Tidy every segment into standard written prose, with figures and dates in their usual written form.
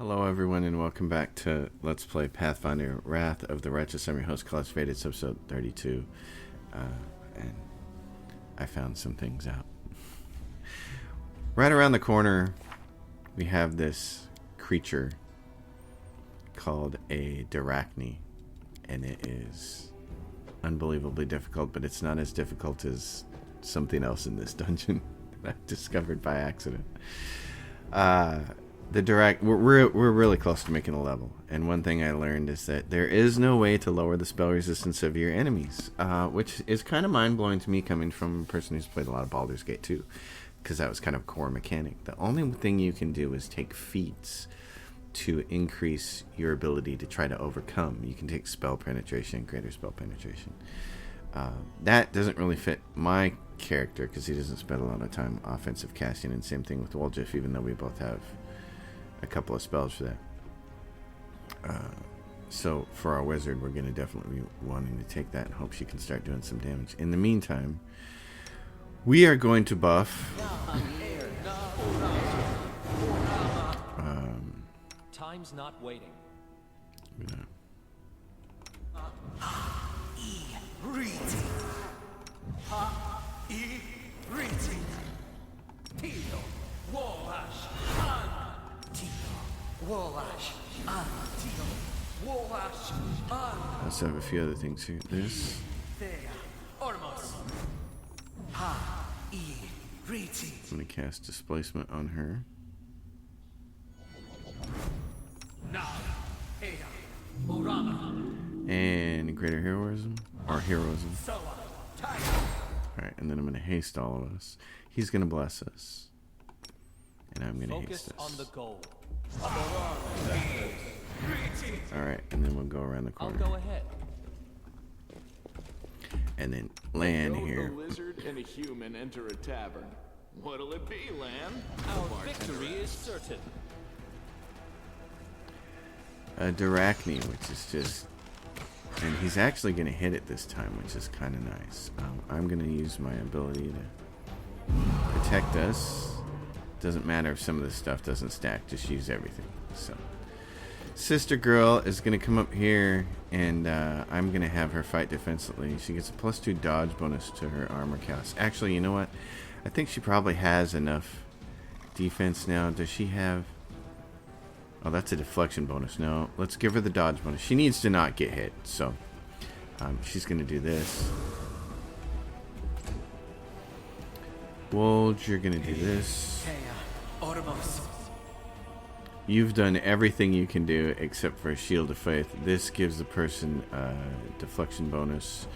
Hello everyone and welcome back to Let's Play Pathfinder Wrath of the Righteous. I'm your host, Claus Fade. It's episode 32. And I found some things out. Right around the corner, we have this creature called a Darachne. And it is unbelievably difficult, but it's not as difficult as something else in this dungeon that I discovered by accident. We're really close to making a level, and one thing I learned is that there is no way to lower the spell resistance of your enemies, which is kind of mind-blowing to me coming from a person who's played a lot of Baldur's Gate 2, because that was kind of a core mechanic. The only thing you can do is take feats to increase your ability to try to overcome. You can take spell penetration, greater spell penetration. That doesn't really fit my character because he doesn't spend a lot of time offensive casting, and same thing with Woljif, even though we both have a couple of spells for that. So for our wizard, we're going to definitely be wanting to take that and hope she can start doing some damage. In the meantime, we are going to buff time's not waiting. Let's have a few other things here. This. I'm going to cast displacement on her. And greater heroism. Or heroism. Alright, and then I'm going to haste all of us. He's going to bless us. And I'm going to haste us. On the goal. Alright, and then we'll go around the corner. I'll go ahead. And then land here. A lizard and a human enter a tavern. What'll it be, Lan? Our victory is certain. A Darachne, which is just... And he's actually going to hit it this time, which is kind of nice. I'm going to use my ability to protect us. Doesn't matter if some of this stuff doesn't stack, just use everything. So, Sister Girl is going to come up here, and I'm going to have her fight defensively. She gets a +2 dodge bonus to her armor cast. Actually, you know what? I think she probably has enough defense now. Does she have... Oh, that's a deflection bonus. No, let's give her the dodge bonus. She needs to not get hit, so she's going to do this. Wolj, you're going to do this. You've done everything you can do except for a Shield of Faith. This gives the person a deflection bonus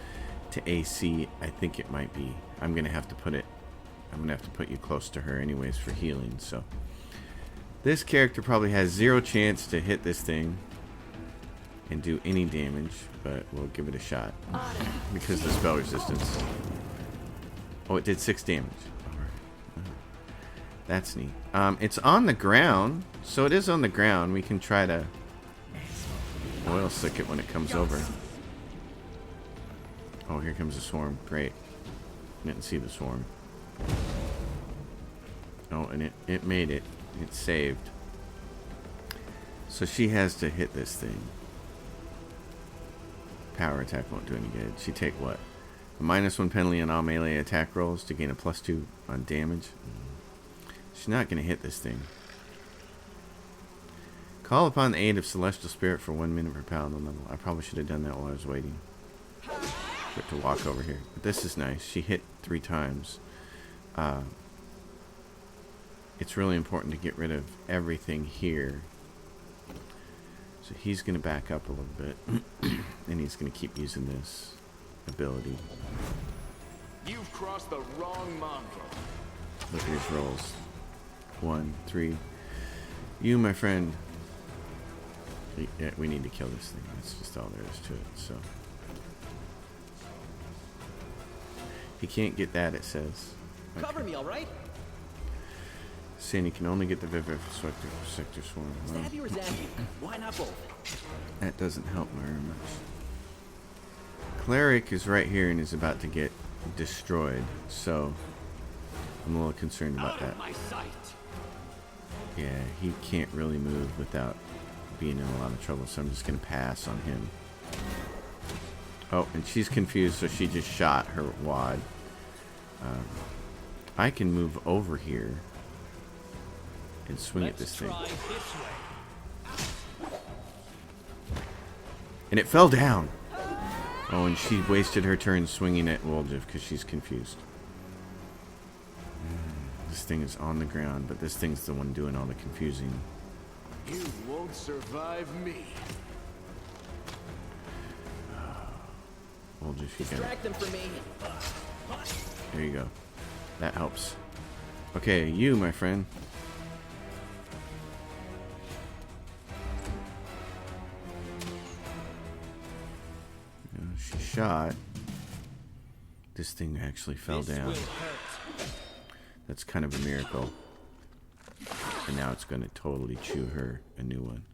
to AC. I think it might be. I'm going to have to put you close to her anyways for healing, so... This character probably has 0 chance to hit this thing and do any damage, but we'll give it a shot because of the spell resistance. Oh, it did 6 damage. Alright. That's neat. It's on the ground, so it is on the ground. We can try to oil slick it when it comes over. Oh, here comes the swarm. Great. Didn't see the swarm. Oh, and it made it. It's saved. So she has to hit this thing. Power attack won't do any good. She take what? A -1 penalty on all melee attack rolls to gain a +2 on damage. She's not going to hit this thing. Call upon the aid of Celestial Spirit for 1 minute per paladin level. I probably should have done that while I was waiting for it to walk over here. But this is nice. She hit 3 times. It's really important to get rid of everything here. So he's going to back up a little bit. And he's going to keep using this ability. You've crossed the wrong mongrel. Look at his rolls. 1, 3. You, my friend. Yeah, we need to kill this thing. That's just all there is to it. So he can't get that, it says. Okay. Cover me, all right? Saying he can only get the Vivisector Swarm. Well, Stabby or Zabby? Why not both? that doesn't help very much. Cleric is right here and is about to get destroyed, so I'm a little concerned about that. My sight. Yeah, he can't really move without being in a lot of trouble, so I'm just going to pass on him. Oh, and she's confused, so she just shot her wad. I can move over here and swing at this thing. Try this way. And it fell down. Oh, and she wasted her turn swinging at Woljif because she's confused. This thing is on the ground, but this thing's the one doing all the confusing. You won't survive me. Woljif, you got it. Distract them for me. There you go. That helps. Okay, you, my friend. She shot. This thing actually fell This down. will hurt. That's kind of a miracle. And now it's going to totally chew her a new one.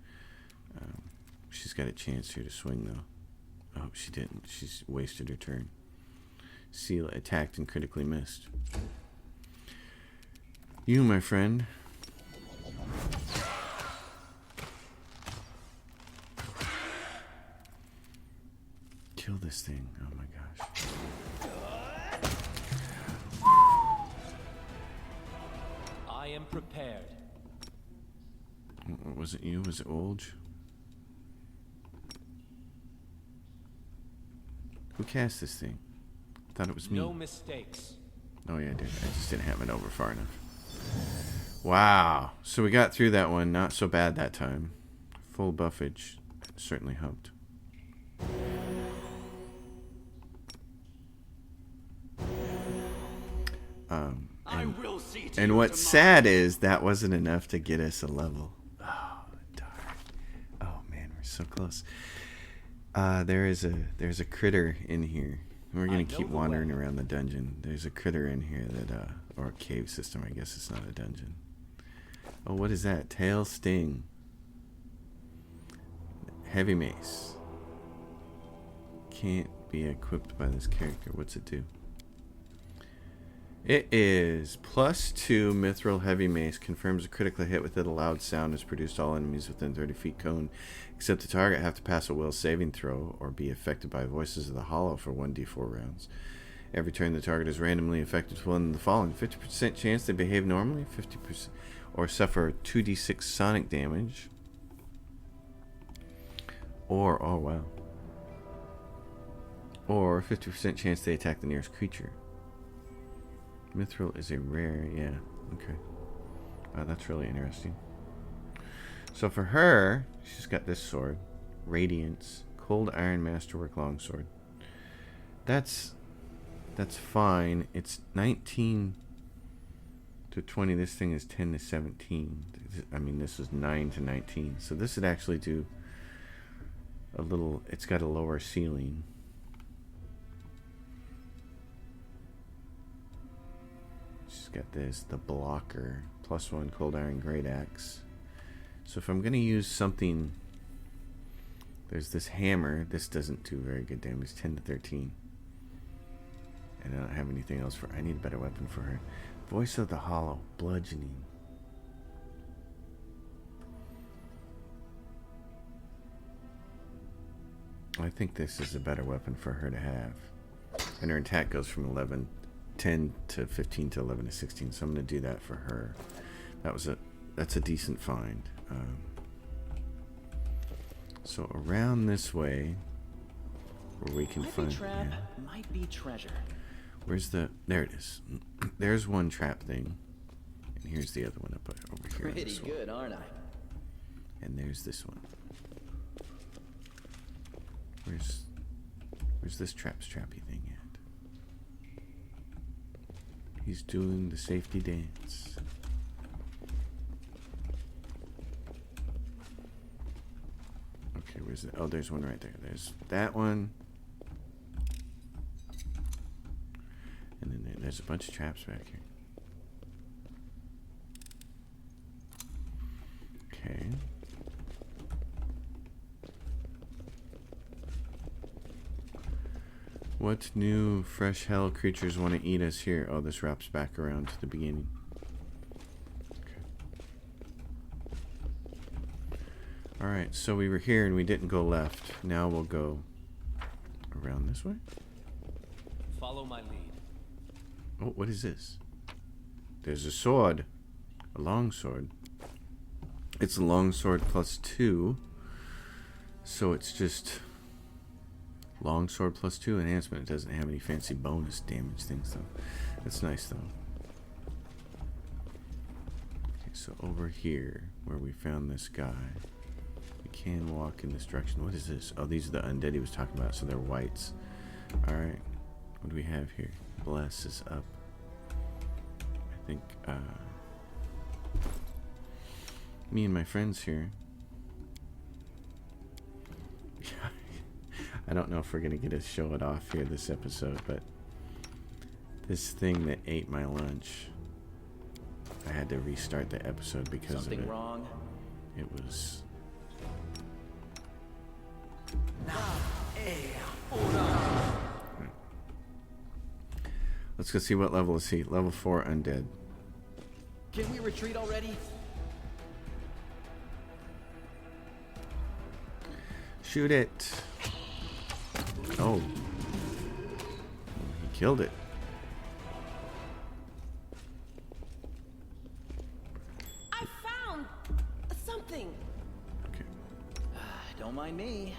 She's got a chance here to swing, though. Oh, she didn't. She's wasted her turn. Seal attacked and critically missed. You, my friend. Kill this thing. Oh my gosh. I am prepared. Was it you? Was it Olge? Who cast this thing? I thought it was me. No mistakes. Oh yeah, dude. I just didn't have it over far enough. Wow. So we got through that one. Not so bad that time. Full buffage certainly helped. And what's sad is that wasn't enough to get us a level. Oh, darn. Oh man, we're so close. There's a critter in here. We're gonna keep wandering around the dungeon. There's a critter in here that or a cave system. I guess it's not a dungeon. Oh, what is that? Tail sting. Heavy mace. Can't be equipped by this character. What's it do? It is +2 mithril heavy mace. Confirms a critical hit with it. A loud sound is produced. All enemies within 30 feet cone, except the target, have to pass a will saving throw or be affected by voices of the hollow for 1d4 rounds. Every turn the target is randomly affected with one of the following: 50% chance they behave normally, 50% or suffer 2d6 sonic damage, or oh wow, or 50% chance they attack the nearest creature. Mithril is a rare, yeah, okay. That's really interesting. So for her, she's got this sword, Radiance, Cold Iron Masterwork Longsword. That's fine. It's 19 to 20. This thing is 10 to 17. I mean, this is 9 to 19. So this would actually do a little. It's got a lower ceiling. She's got this, the blocker, +1 Cold Iron Great Axe. So if I'm going to use something, there's this hammer. This doesn't do very good damage, 10 to 13. And I don't have anything else for her. I need a better weapon for her. Voice of the Hollow, bludgeoning. I think this is a better weapon for her to have. And her attack goes from 10 to 15 to 11 to 16. So I'm going to do that for her. That's a decent find. So around this way, where we can find. Trap Yeah. might be treasure. Where's the? There it is. There's one trap thing, and here's the other one up over here. on Pretty this good, one. aren't I? And there's this one. Where's this trappy thing at? He's doing the safety dance. Okay, where's it? Oh, there's one right there. There's that one. And then there's a bunch of traps back here. Okay. What new fresh hell creatures want to eat us here? Oh, this wraps back around to the beginning. Okay. Alright, so we were here and we didn't go left. Now we'll go around this way. Follow my lead. Oh, what is this? There's a sword. A long sword. It's a long sword +2. So it's just long sword +2 enhancement. It doesn't have any fancy bonus damage things though. That's nice though. Okay, so over here where we found this guy, we can walk in this direction. What is this? Oh, these are the undead he was talking about, so they're whites. Alright. What do we have here? Bless is up. I think me and my friends here. I don't know if we're gonna get to show it off here this episode, but this thing that ate my lunch, I had to restart the episode because Something of it. wrong? It was. Let's go see what level is he. Level 4 undead. Can we retreat already? Shoot it. Oh. He killed it. I found something. Okay. Don't mind me.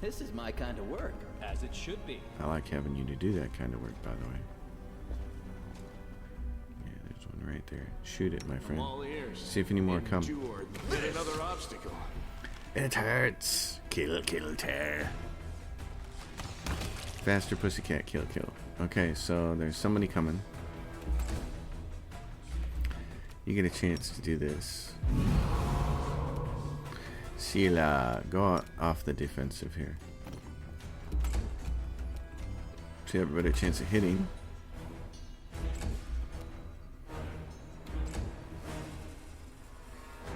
This is my kind of work. As it should be. I like having you to do that kind of work, by the way. Yeah, there's one right there. Shoot it, my friend. I'm all ears. See if any more come. Endure yet another obstacle. It hurts. Kill, kill, tear. Faster, pussycat, kill, kill. Okay, so there's somebody coming. You get a chance to do this. Sheila, go off the defensive here. So you have a better chance of hitting.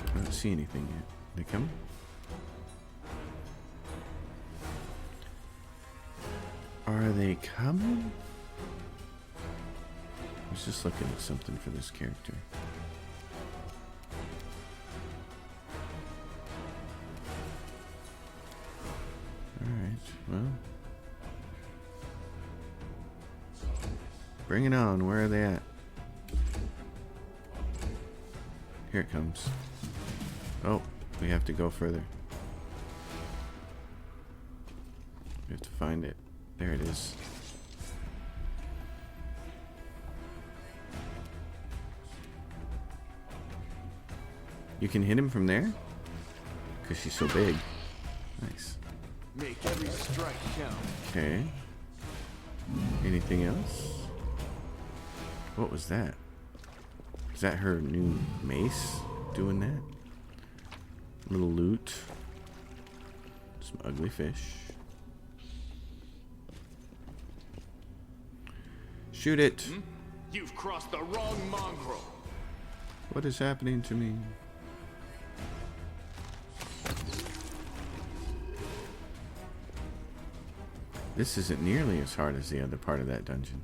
I don't see anything yet. They coming? Are they coming? I was just looking at something for this character. Alright, well. Bring it on. Where are they at? Here it comes. Oh, we have to go further. We have to find it. There it is. You can hit him from there? Because she's so big. Nice. Make every strike count. Okay. Anything else? What was that? Is that her new mace doing that? Little loot. Some ugly fish. Shoot it! You've crossed the wrong mongrel. What is happening to me? This isn't nearly as hard as the other part of that dungeon.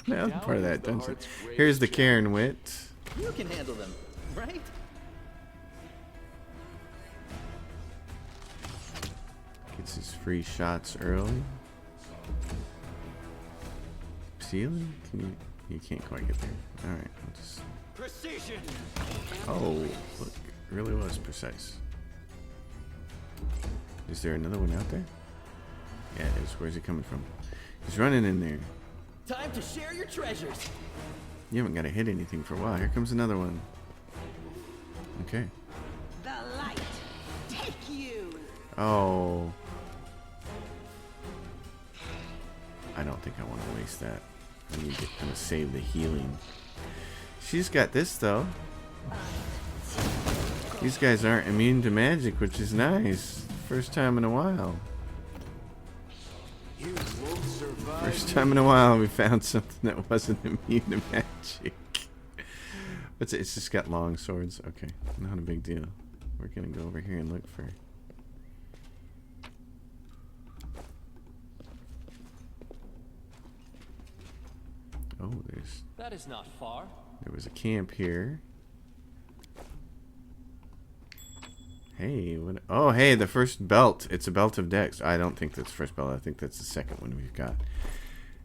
The other part of that dungeon. Here's the Karen Wit. You can handle them, right? Gets his free shots early. Ceiling? Can you? You can't quite get there. All right, I'll just. Precision. Oh, look, it really was precise. Is there another one out there? Yeah, it is. Where's he coming from? He's running in there. Time to share your treasures. You haven't got to hit anything for a while. Here comes another one. Okay. The light. Take you. Oh. I don't think I want to waste that. I need to kind of save the healing. She's got this though. These guys aren't immune to magic, which is nice. First time in a while. You won't survive. First time in a while we found something that wasn't immune to magic. It's just got long swords. Okay, not a big deal. We're gonna go over here and look for. Oh, Oh, That is not far. there was a camp here. Hey, what? Oh, hey, the first belt. It's a belt of Dex. I don't think that's the first belt. I think that's the second one we've got.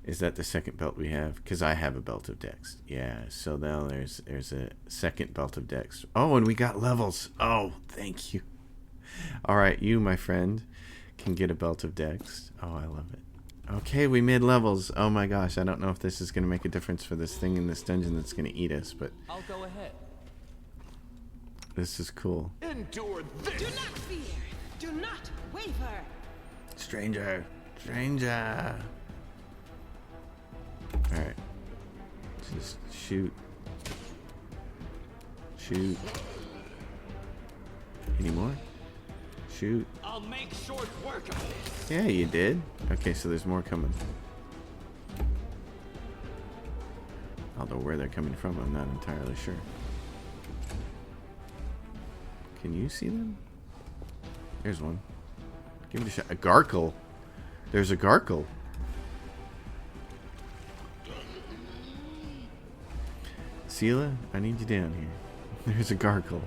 Is that the second belt we have? Because I have a belt of Dex. Yeah, so now there's a second belt of Dex. Oh, and we got levels. Oh, thank you. All right, you, my friend, can get a belt of Dex. Oh, I love it. Okay, we made levels. Oh my gosh, I don't know if this is going to make a difference for this thing in this dungeon that's going to eat us, but I'll go ahead. this is cool. Endure Do this! not fear. Do not waver. Stranger. Stranger. Alright. Just shoot. Shoot. Any more? Shoot. I'll make short work of this. Yeah, you did. Okay, so there's more coming. Although where they're coming from, I'm not entirely sure. Can you see them? There's one. Give it a shot. A Garkle. There's a Garkle. Sela, I need you down here. There's a Garkle.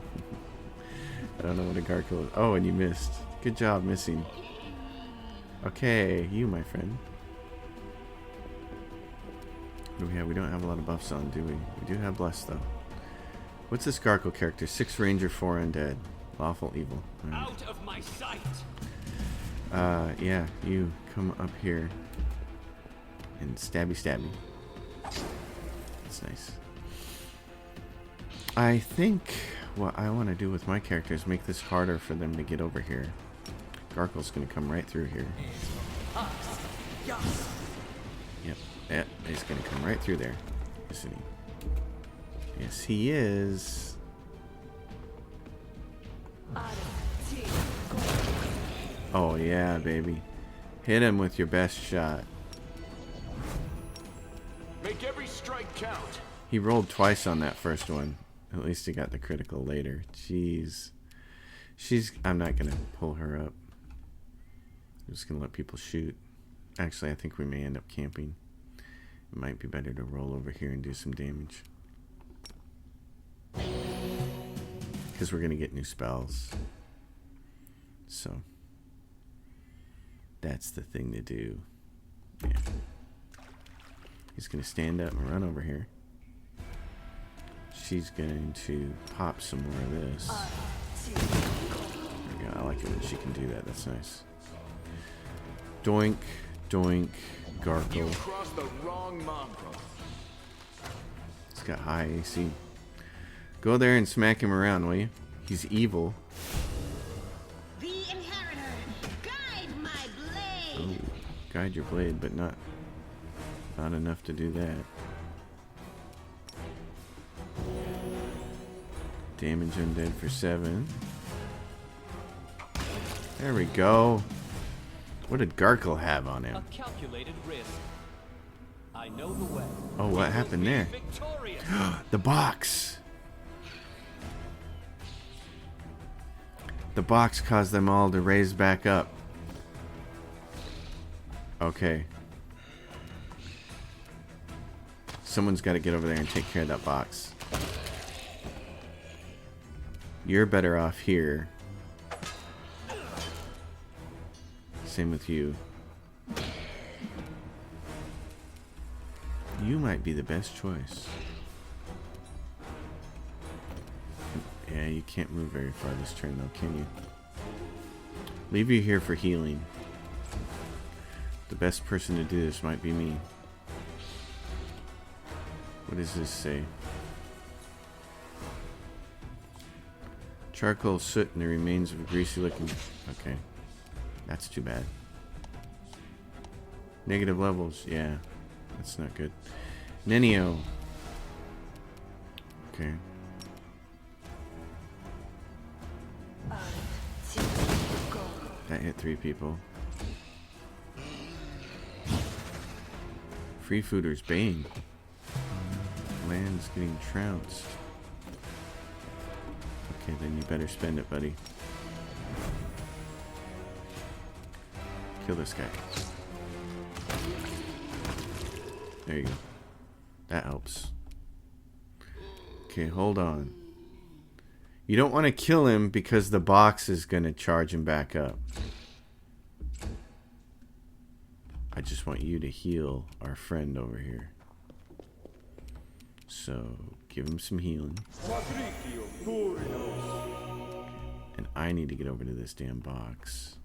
I don't know what a Garkle is. Oh, and you missed. Good job missing. Okay, you, my friend. What do we have? We don't have a lot of buffs on, do we? We do have Bless, though. What's this Garkle character? 6 Ranger, 4 Undead. Lawful Evil. All right. Out of my sight. Yeah, you come up here. And stabby stabby. That's nice. I think what I want to do with my character is make this harder for them to get over here. Garkle's going to come right through here. Yep, he's going to come right through there. Isn't he? Yes, he is. Oh, yeah, baby. Hit him with your best shot. Make every strike count! He rolled twice on that first one. At least he got the critical later. Jeez. I'm not going to pull her up. I'm just going to let people shoot. Actually, I think we may end up camping. It might be better to roll over here and do some damage. Because we're going to get new spells. So, that's the thing to do. Yeah. He's going to stand up and run over here. She's going to pop some more of this. There we go. I like it when she can do that. That's nice. Doink, doink, You Garkle. crossed the wrong mongrel. He's got high AC. Go there and smack him around, will you? He's evil. The inheritor. Guide my Oh, blade. guide your blade, but not enough to do that. Damage undead for 7. There we go. What did Garkle have on A him? calculated risk. I know the way. Oh, what happened there? Victorious. The box! The box caused them all to raise back up. Okay. Someone's got to get over there and take care of that box. You're better off here. Same with you. You might be the best choice. Yeah, you can't move very far this turn though, can you? Leave you here for healing. The best person to do this might be me. What does this say? Charcoal, soot, and the remains of a greasy looking... Okay. That's too bad. Negative levels. Yeah. That's not good. Nenio. Okay. That hit 3 people. Free Fooder's Bane. Land's getting trounced. Okay, then you better spend it, buddy. Kill this guy. There you go. That helps. Okay, hold on. You don't want to kill him because the box is going to charge him back up. I just want you to heal our friend over here. So, give him some healing. And I need to get over to this damn box.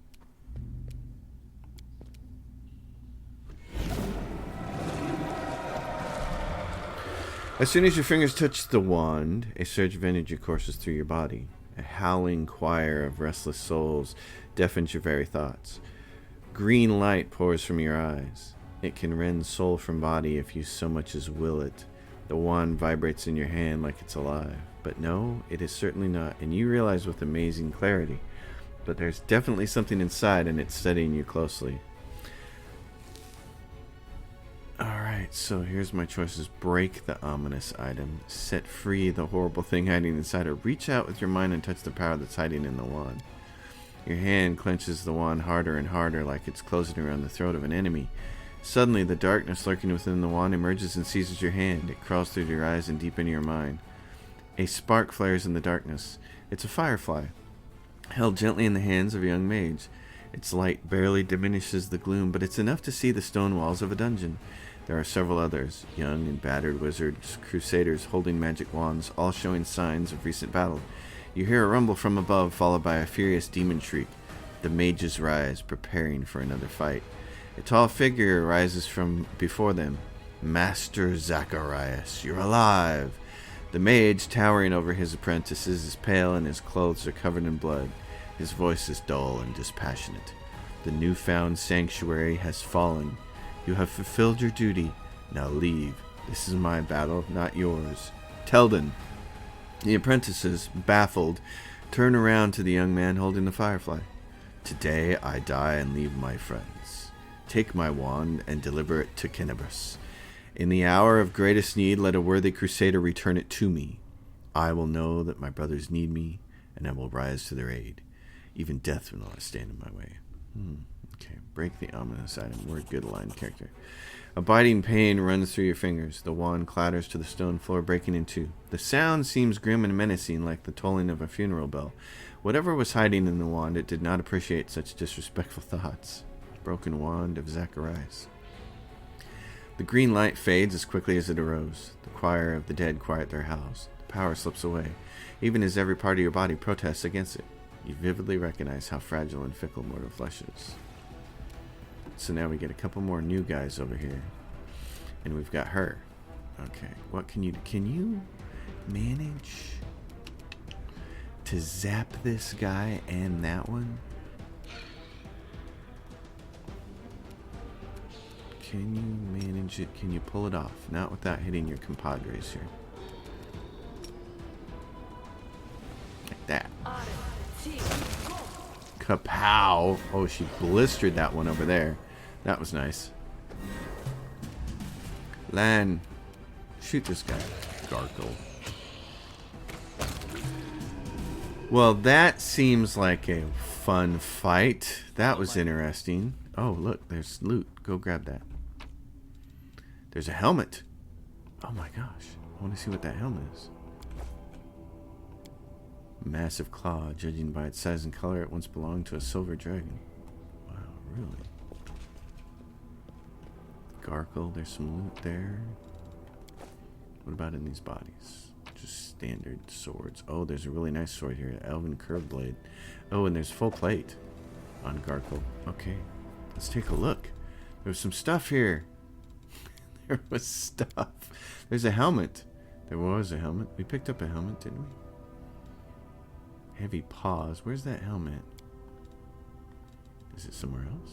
As soon as your fingers touch the wand, a surge of energy courses through your body. A howling choir of restless souls deafens your very thoughts. Green light pours from your eyes. It can rend soul from body if you so much as will it. The wand vibrates in your hand like it's alive. But no, it is certainly not, and you realize with amazing clarity. But there's definitely something inside, and it's studying you closely. Alright, so here's my choices. Break the ominous item. Set free the horrible thing hiding inside, or reach out with your mind and touch the power that's hiding in the wand. Your hand clenches the wand harder and harder, like it's closing around the throat of an enemy. Suddenly, the darkness lurking within the wand emerges and seizes your hand. It crawls through your eyes and deep into your mind. A spark flares in the darkness. It's a firefly, held gently in the hands of a young mage. Its light barely diminishes the gloom, but it's enough to see the stone walls of a dungeon. There are several others, young and battered wizards, crusaders holding magic wands, all showing signs of recent battle. You hear a rumble from above, followed by a furious demon shriek. The mages rise, preparing for another fight. A tall figure rises from before them. Master Zacharias, you're alive! The mage, towering over his apprentices, is pale and his clothes are covered in blood. His voice is dull and dispassionate. The newfound sanctuary has fallen. You have fulfilled your duty. Now leave. This is my battle, not yours. Telden. The apprentices, baffled, turn around to the young man holding the firefly. Today I die and leave my friends. Take my wand and deliver it to Kennebrus. In the hour of greatest need, let a worthy crusader return it to me. I will know that my brothers need me, and I will rise to their aid. Even death will not stand in my way. Okay, break the ominous item. We're a good aligned character. A biting pain runs through your fingers. The wand clatters to the stone floor, breaking in two. The sound seems grim and menacing, like the tolling of a funeral bell. Whatever was hiding in the wand, it did not appreciate such disrespectful thoughts. Broken wand of Zacharias. The green light fades as quickly as it arose. The choir of the dead quiet their howls. The power slips away, even as every part of your body protests against it. You vividly recognize how fragile and fickle mortal flesh is. So now we get a couple more new guys over here. And we've got her. Okay, what can you do? Can you manage to zap this guy and that one? Can you manage it? Can you pull it off? Not without hitting your compadres here. Like that. Kapow! Oh, she blistered that one over there. That was nice. Lan, shoot this guy. Gargle. Well, that seems like a fun fight. That was interesting. Oh, look, there's loot. Go grab that. There's a helmet. Oh my gosh. I want to see what that helmet is. Massive claw. Judging by its size and color, it once belonged to a silver dragon. Wow, really? Gargle, there's some loot there. What about in these bodies? Just standard swords. Oh, there's a really nice sword here. Elven curved blade. Oh, and there's full plate on Gargle. Okay, let's take a look. There's some stuff here. There was stuff. There's a helmet. There was a helmet. We picked up a helmet, didn't we? Heavy paws. Where's that helmet? Is it somewhere else?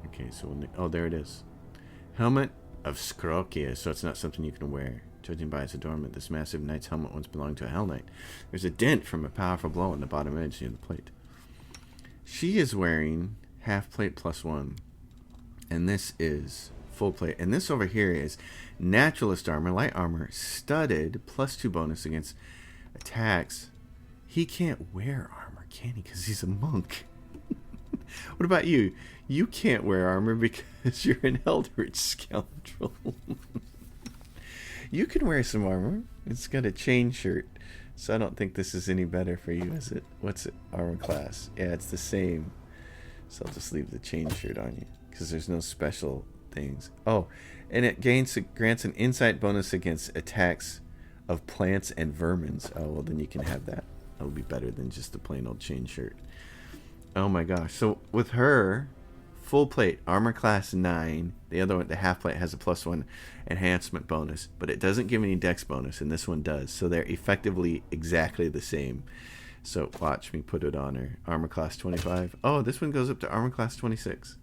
Okay, so when oh, there it is. Helmet of Skrokia. So it's not something you can wear. Judging by its adornment, this massive knight's helmet once belonged to a Hell Knight. There's a dent from a powerful blow on the bottom edge near the plate. She is wearing half plate +1. And this is full plate. And this over here is naturalist armor, light armor, studded, +2 bonus against attacks. He can't wear armor, can he? Because he's a monk. What about you? You can't wear armor because you're an eldritch scoundrel. You can wear some armor. It's got a chain shirt. So I don't think this is any better for you, is it? What's it? Armor class. Yeah, it's the same. So I'll just leave the chain shirt on you. Because there's no special things. Oh, and it grants an insight bonus against attacks of plants and vermins. Oh, well, then you can have that. That'll be better than just the plain old chain shirt. Oh my gosh. So with her, full plate, armor class 9. The other one, the half plate, has a +1 enhancement bonus, but it doesn't give any dex bonus, and this one does. So they're effectively exactly the same. So watch me put it on her. Armor class 25. Oh, this one goes up to armor class 26.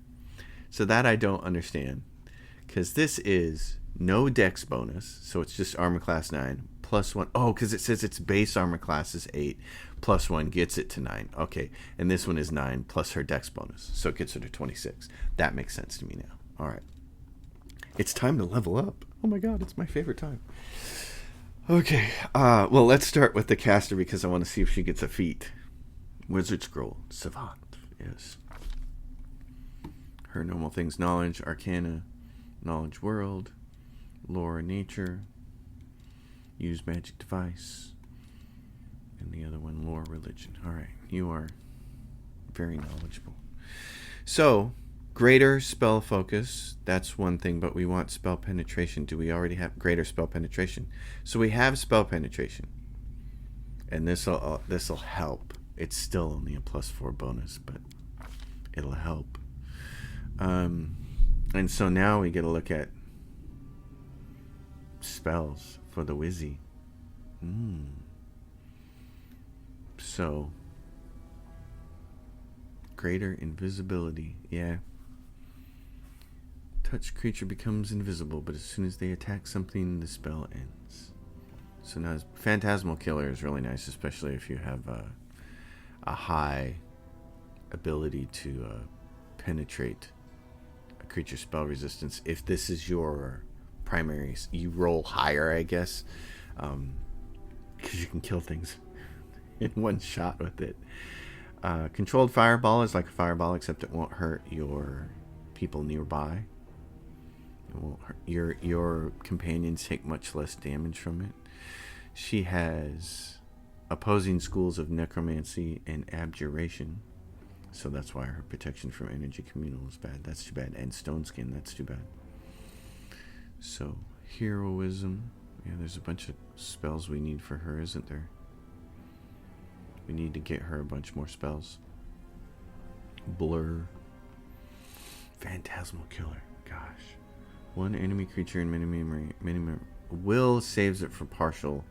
So that I don't understand, because this is no dex bonus, so it's just armor class 9 +1. Oh, because it says its base armor class is 8, +1 gets it to 9. Okay, and this one is 9 plus her dex bonus, so it gets her to 26. That makes sense to me now. All right, it's time to level up. Oh my god, it's my favorite time. Okay, well, let's start with the caster because I want to see if she gets a feat. Wizard Scroll, Savant, yes. Her normal things: knowledge, arcana, knowledge world, lore, nature, use magic device, and the other one, lore, religion. All right, you are very knowledgeable. So, greater spell focus, that's one thing, but we want spell penetration. Do we already have greater spell penetration? So we have spell penetration, and this'll help. It's still only a +4 bonus, but it'll help. And so now we get a look at spells for the Wizzy. So, greater invisibility. Yeah. Touch creature becomes invisible, but as soon as they attack something, the spell ends. So now, Phantasmal Killer is really nice, especially if you have a high ability to penetrate a creature's spell resistance. If this is your primary, you roll higher, I guess, because you can kill things in one shot with it. Controlled Fireball is like a fireball, except it won't hurt your people nearby. It won't hurt your companions take much less damage from it. She has opposing schools of necromancy and abjuration, so that's why her protection from energy communal is bad. That's too bad. And stone skin, that's too bad. So heroism, yeah, there's a bunch of spells we need for her, isn't there? We need to get her a bunch more spells. Blur, Phantasmal Killer, gosh. One enemy creature in mini will saves it for partial.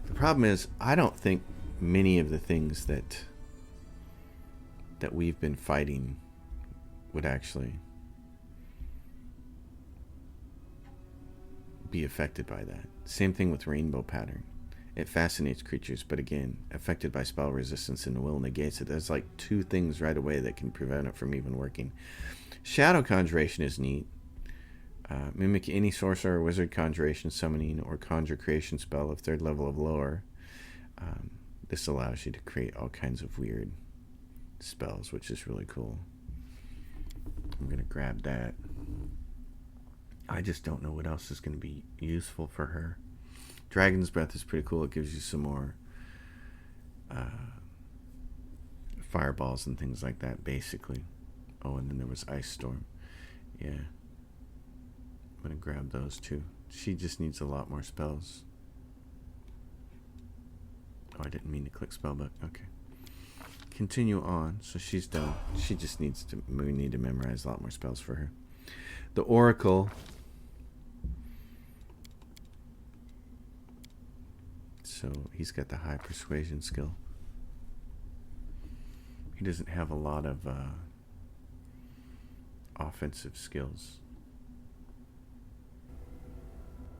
The problem is, I don't think many of the things that we've been fighting would actually be affected by that. Same thing with Rainbow Pattern. It fascinates creatures, but again, affected by spell resistance and the will negates it. There's like 2 things right away that can prevent it from even working. Shadow Conjuration is neat. Mimic any sorcerer or wizard conjuration, summoning, or conjure creation spell of 3rd level or lower. This allows you to create all kinds of weird spells, which is really cool. I'm going to grab that. I just don't know what else is going to be useful for her. Dragon's Breath is pretty cool. It gives you some more fireballs and things like that, basically. Oh, and then there was Ice Storm. Yeah. I'm going to grab those too. She just needs a lot more spells. Oh, I didn't mean to click spellbook. Okay. Continue on. So she's done. She just needs to, we need to memorize a lot more spells for her. The Oracle. So he's got the high persuasion skill. He doesn't have a lot of offensive skills.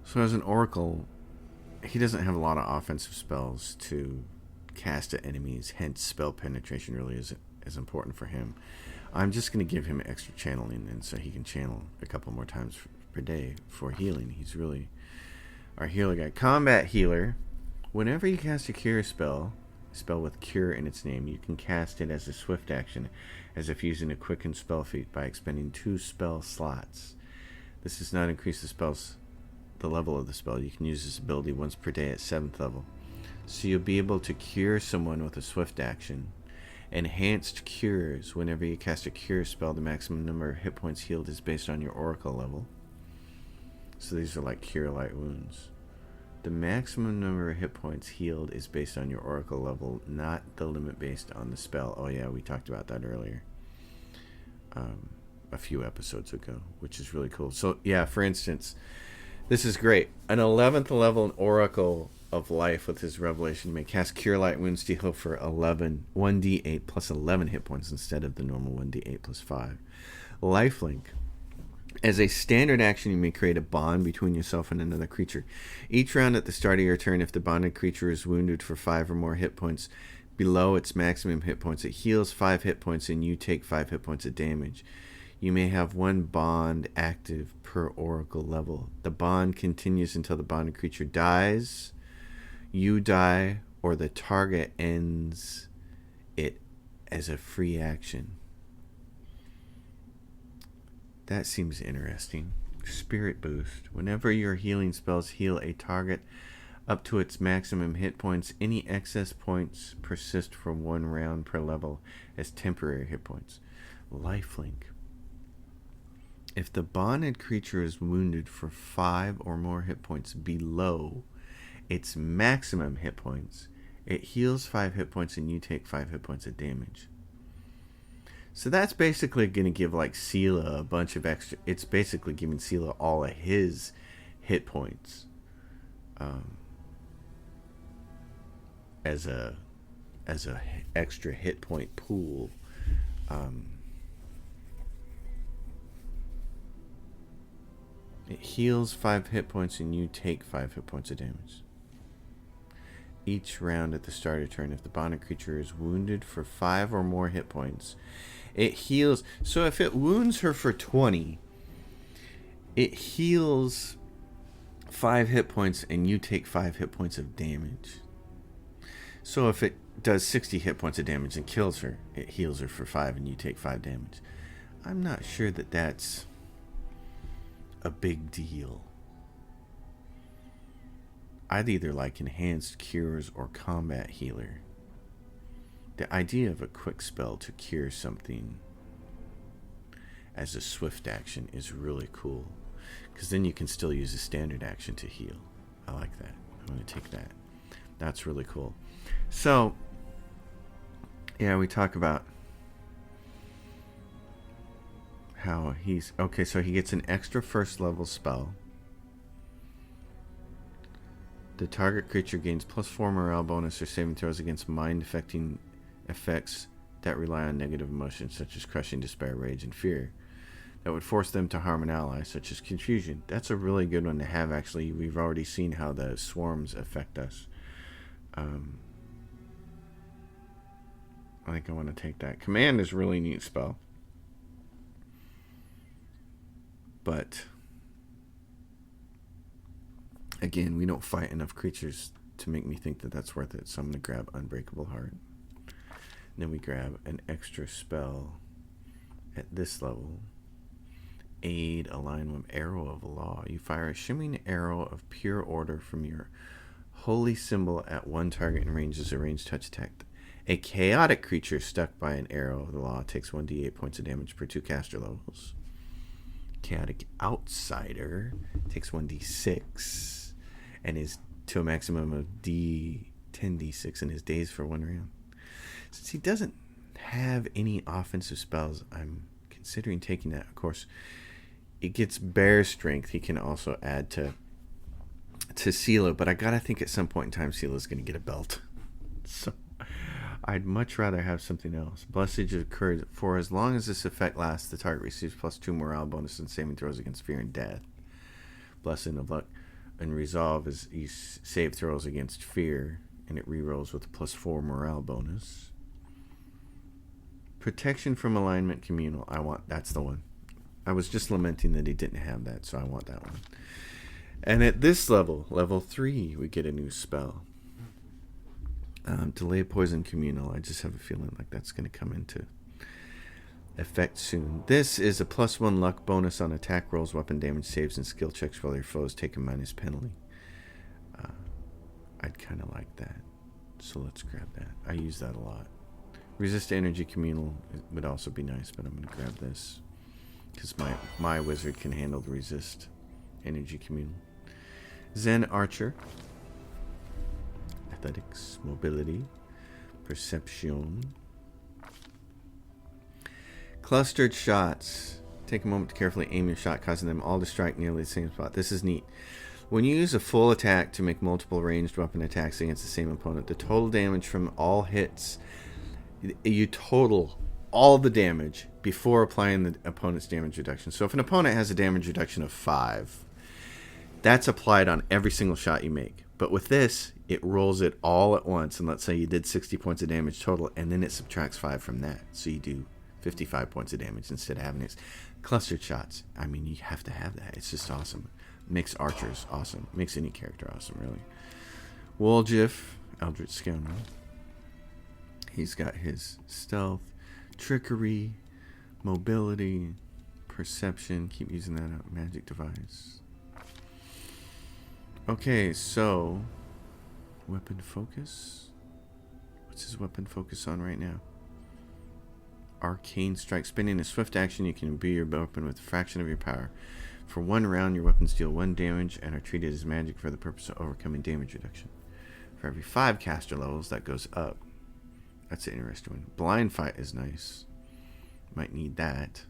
So as an Oracle, he doesn't have a lot of offensive spells to cast at enemies, hence spell penetration really isn't as important for him. I'm just going to give him extra channeling then, so he can channel a couple more times per day for healing. He's really our healer guy. Combat Healer. Whenever you cast a cure spell with cure in its name, you can cast it as a swift action, as if using a quicken spell feat by expending 2 spell slots. This does not increase the spell's the level of the spell. You can use this ability once per day at 7th level. So you'll be able to cure someone with a swift action. Enhanced cures. Whenever you cast a cure spell, the maximum number of hit points healed is based on your oracle level. So these are like cure light wounds. The maximum number of hit points healed is based on your oracle level, not the limit based on the spell. Oh yeah, we talked about that earlier. A few episodes ago, which is really cool. So yeah, for instance, this is great. An 11th level oracle of life with his revelation may cast cure light wounds to heal for 1d8 plus 11 hit points instead of the normal 1d8 plus 5. Lifelink. As a standard action, you may create a bond between yourself and another creature. Each round at the start of your turn, if the bonded creature is wounded for 5 or more hit points below its maximum hit points, it heals 5 hit points and you take 5 hit points of damage. You may have one bond active per oracle level. The bond continues until the bonded creature dies, you die, or the target ends it as a free action. That seems interesting. Spirit boost. Whenever your healing spells heal a target up to its maximum hit points, any excess points persist for 1 round per level as temporary hit points. Lifelink. If the bonded creature is wounded for 5 or more hit points below its maximum hit points, it heals 5 hit points and you take 5 hit points of damage. So that's basically going to give like Sela a bunch of extra. It's basically giving Sela all of his hit points as a extra hit point pool. It heals 5 hit points and you take 5 hit points of damage. Each round at the start of turn, if the bonded creature is wounded for 5 or more hit points, it heals. So if it wounds her for 20, it heals 5 hit points and you take 5 hit points of damage. So if it does 60 hit points of damage and kills her, it heals her for 5 and you take 5 damage. I'm not sure that that's a big deal. I'd either like enhanced cures or combat healer. The idea of a quick spell to cure something as a swift action is really cool, because then you can still use a standard action to heal. I like that. I'm going to take that. That's really cool. So, yeah, we talk about how he's... Okay, so he gets an extra first level spell. The target creature gains +4 morale bonus or saving throws against mind-affecting effects that rely on negative emotions such as crushing, despair, rage, and fear that would force them to harm an ally, such as confusion. That's a really good one to have, actually. We've already seen how the swarms affect us. I think I want to take that. Command is a really neat spell. But again, we don't fight enough creatures to make me think that that's worth it, so I'm going to grab Unbreakable Heart. And then we grab an extra spell at this level. Aid aligned with Arrow of Law. You fire a shimmering arrow of pure order from your holy symbol at one target in range as a ranged touch attack. A chaotic creature stuck by an Arrow of the Law takes 1d8 points of damage per 2 caster levels. Chaotic Outsider takes 1d6 and is to a maximum of 10d6 and is dazed for 1 round. Since he doesn't have any offensive spells, I'm considering taking that. Of course, it gets bear strength. He can also add to Sela, but I gotta think at some point in time Sela's gonna get a belt. So I'd much rather have something else. Blessing of Courage. For as long as this effect lasts, the target receives +2 morale bonus and saving throws against fear and death. Blessing of Luck and Resolve is he save throws against fear, and it rerolls with a +4 morale bonus. Protection from Alignment Communal. That's the one. I was just lamenting that he didn't have that, so I want that one. And at this level, level 3, we get a new spell. Delay Poison Communal. I just have a feeling like that's going to come into effect soon. This is a +1 luck bonus on attack rolls, weapon damage saves, and skill checks while your foes take a minus penalty. I'd kind of like that. So let's grab that. I use that a lot. Resist energy communal would also be nice, but I'm going to grab this. Because my wizard can handle the resist energy communal. Zen Archer. Athletics, mobility, perception. Clustered shots. Take a moment to carefully aim your shot, causing them all to strike nearly the same spot. This is neat. When you use a full attack to make multiple ranged weapon attacks against the same opponent, the total damage from all hits, you total all the damage before applying the opponent's damage reduction. So if an opponent has a damage reduction of 5, that's applied on every single shot you make. But with this, it rolls it all at once. And let's say you did 60 points of damage total, and then it subtracts 5 from that. So you do 55 points of damage instead of having it. Clustered shots. I mean, you have to have that. It's just awesome. Makes archers awesome. Makes any character awesome, really. Woljif, Eldritch Scoundrel. He's got his stealth, trickery, mobility, perception. Keep using that out. Magic device. Okay, so weapon focus. What's his weapon focus on right now? Arcane Strike. Spending a swift action, you can imbue your weapon with a fraction of your power. For 1 round, your weapons deal 1 damage and are treated as magic for the purpose of overcoming damage reduction. For every 5 caster levels, that goes up. That's an interesting one. Blind Fight is nice. Might need that.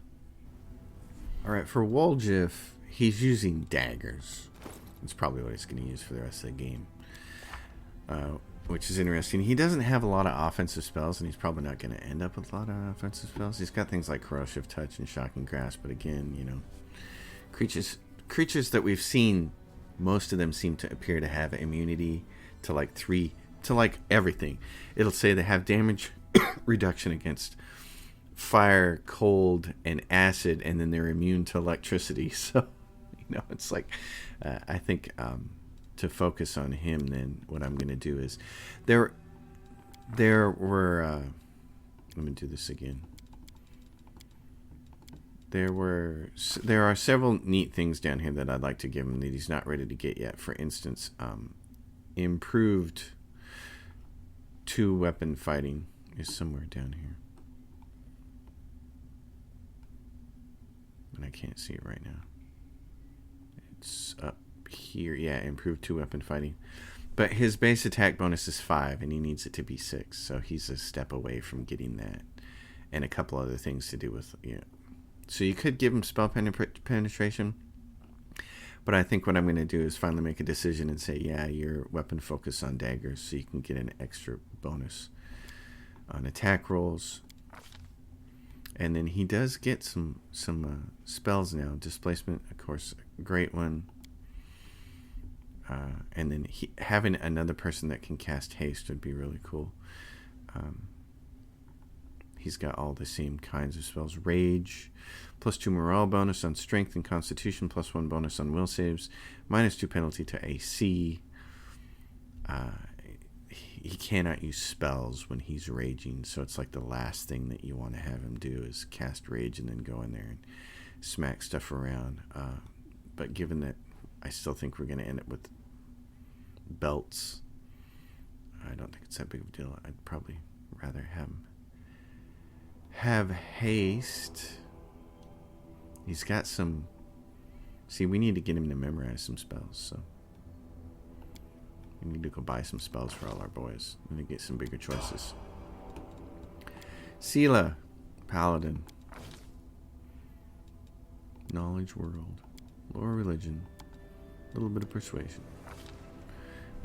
Alright, for Woljif, he's using daggers. That's probably what he's going to use for the rest of the game. Which is interesting. He doesn't have a lot of offensive spells, and he's probably not going to end up with a lot of offensive spells. He's got things like Corrosive Touch and Shocking Grasp, but again, you know, creatures that we've seen, most of them seem to appear to have immunity to like everything. It'll say they have damage reduction against fire, cold, and acid, and then they're immune to electricity. So, you know, it's like, I think to focus on him, then what I'm going to do is there were let me do this again. There are several neat things down here that I'd like to give him that he's not ready to get yet. For instance, improved 2-weapon fighting is somewhere down here. And I can't see it right now. It's up here. Yeah, improved 2-weapon fighting. But his base attack bonus is 5, and he needs it to be 6. So he's a step away from getting that. And a couple other things to do with, you know. So you could give him spell penetration. But I think what I'm going to do is finally make a decision and say, yeah, your weapon focus on daggers, so you can get an extra bonus on attack rolls. And then he does get some spells now. Displacement, of course, a great one. And then having another person that can cast haste would be really cool. He's got all the same kinds of spells. Rage, +2 morale bonus on strength and constitution, +1 bonus on will saves, -2 penalty to AC. He cannot use spells when he's raging, so it's like the last thing that you want to have him do is cast rage and then go in there and smack stuff around. But given that I still think we're going to end up with belts, I don't think it's that big of a deal. I'd probably rather have haste. He's got some. See, we need to get him to memorize some spells, so we need to go buy some spells for all our boys and to get some bigger choices. Sela, Paladin. Knowledge world. Lore religion. A little bit of persuasion.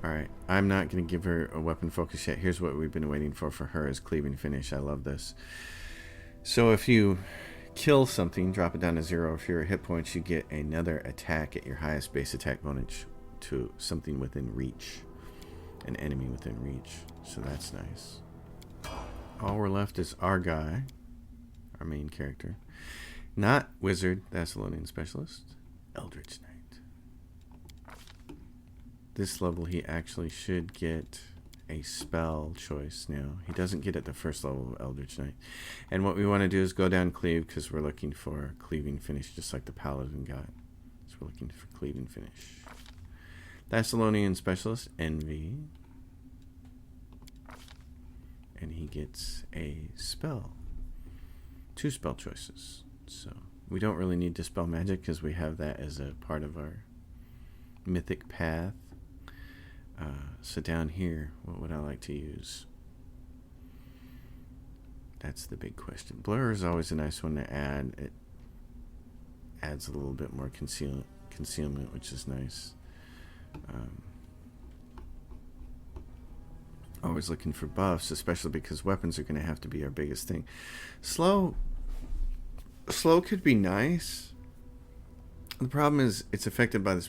Alright, I'm not going to give her a weapon focus yet. Here's what we've been waiting for her is cleaving finish. I love this. So if you kill something, drop it down to 0. If you're at hit points, you get another attack at your highest base attack bonus to something within reach. An enemy within reach. So that's nice. All we're left is our guy. Our main character. Not Wizard, Thessalonian Specialist. Eldritch Knight. This level he actually should get a spell choice now. He doesn't get at the first level of Eldritch Knight. And what we want to do is go down Cleave, because we're looking for Cleaving Finish, just like the Paladin got. So we're looking for Cleaving Finish. Thessalonian Specialist, Envy. And he gets a spell. 2 spell choices. So we don't really need Dispel Magic, because we have that as a part of our mythic path. So down here, what would I like to use? That's the big question. Blur is always a nice one to add. It adds a little bit more concealment, which is nice. Always looking for buffs, especially because weapons are going to have to be our biggest thing. Slow could be nice. The problem is it's affected by the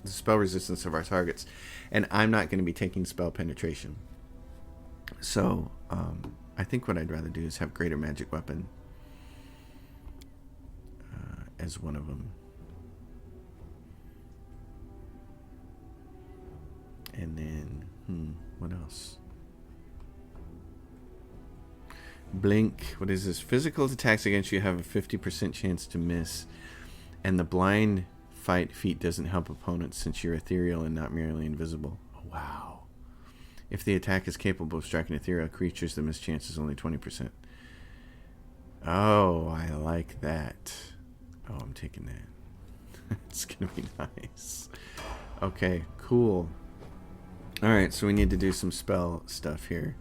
spell resistance of our targets, and I'm not going to be taking spell penetration. So I think what I'd rather do is have Greater Magic Weapon as one of them. And then, what else? Blink. What is this? Physical attacks against you have a 50% chance to miss, and the blind fight feat doesn't help opponents since you're ethereal and not merely invisible. Oh, wow. If the attack is capable of striking ethereal creatures, the miss chance is only 20%. Oh, I like that. Oh, I'm taking that. It's going to be nice. Okay, cool. Alright, so we need to do some spell stuff here.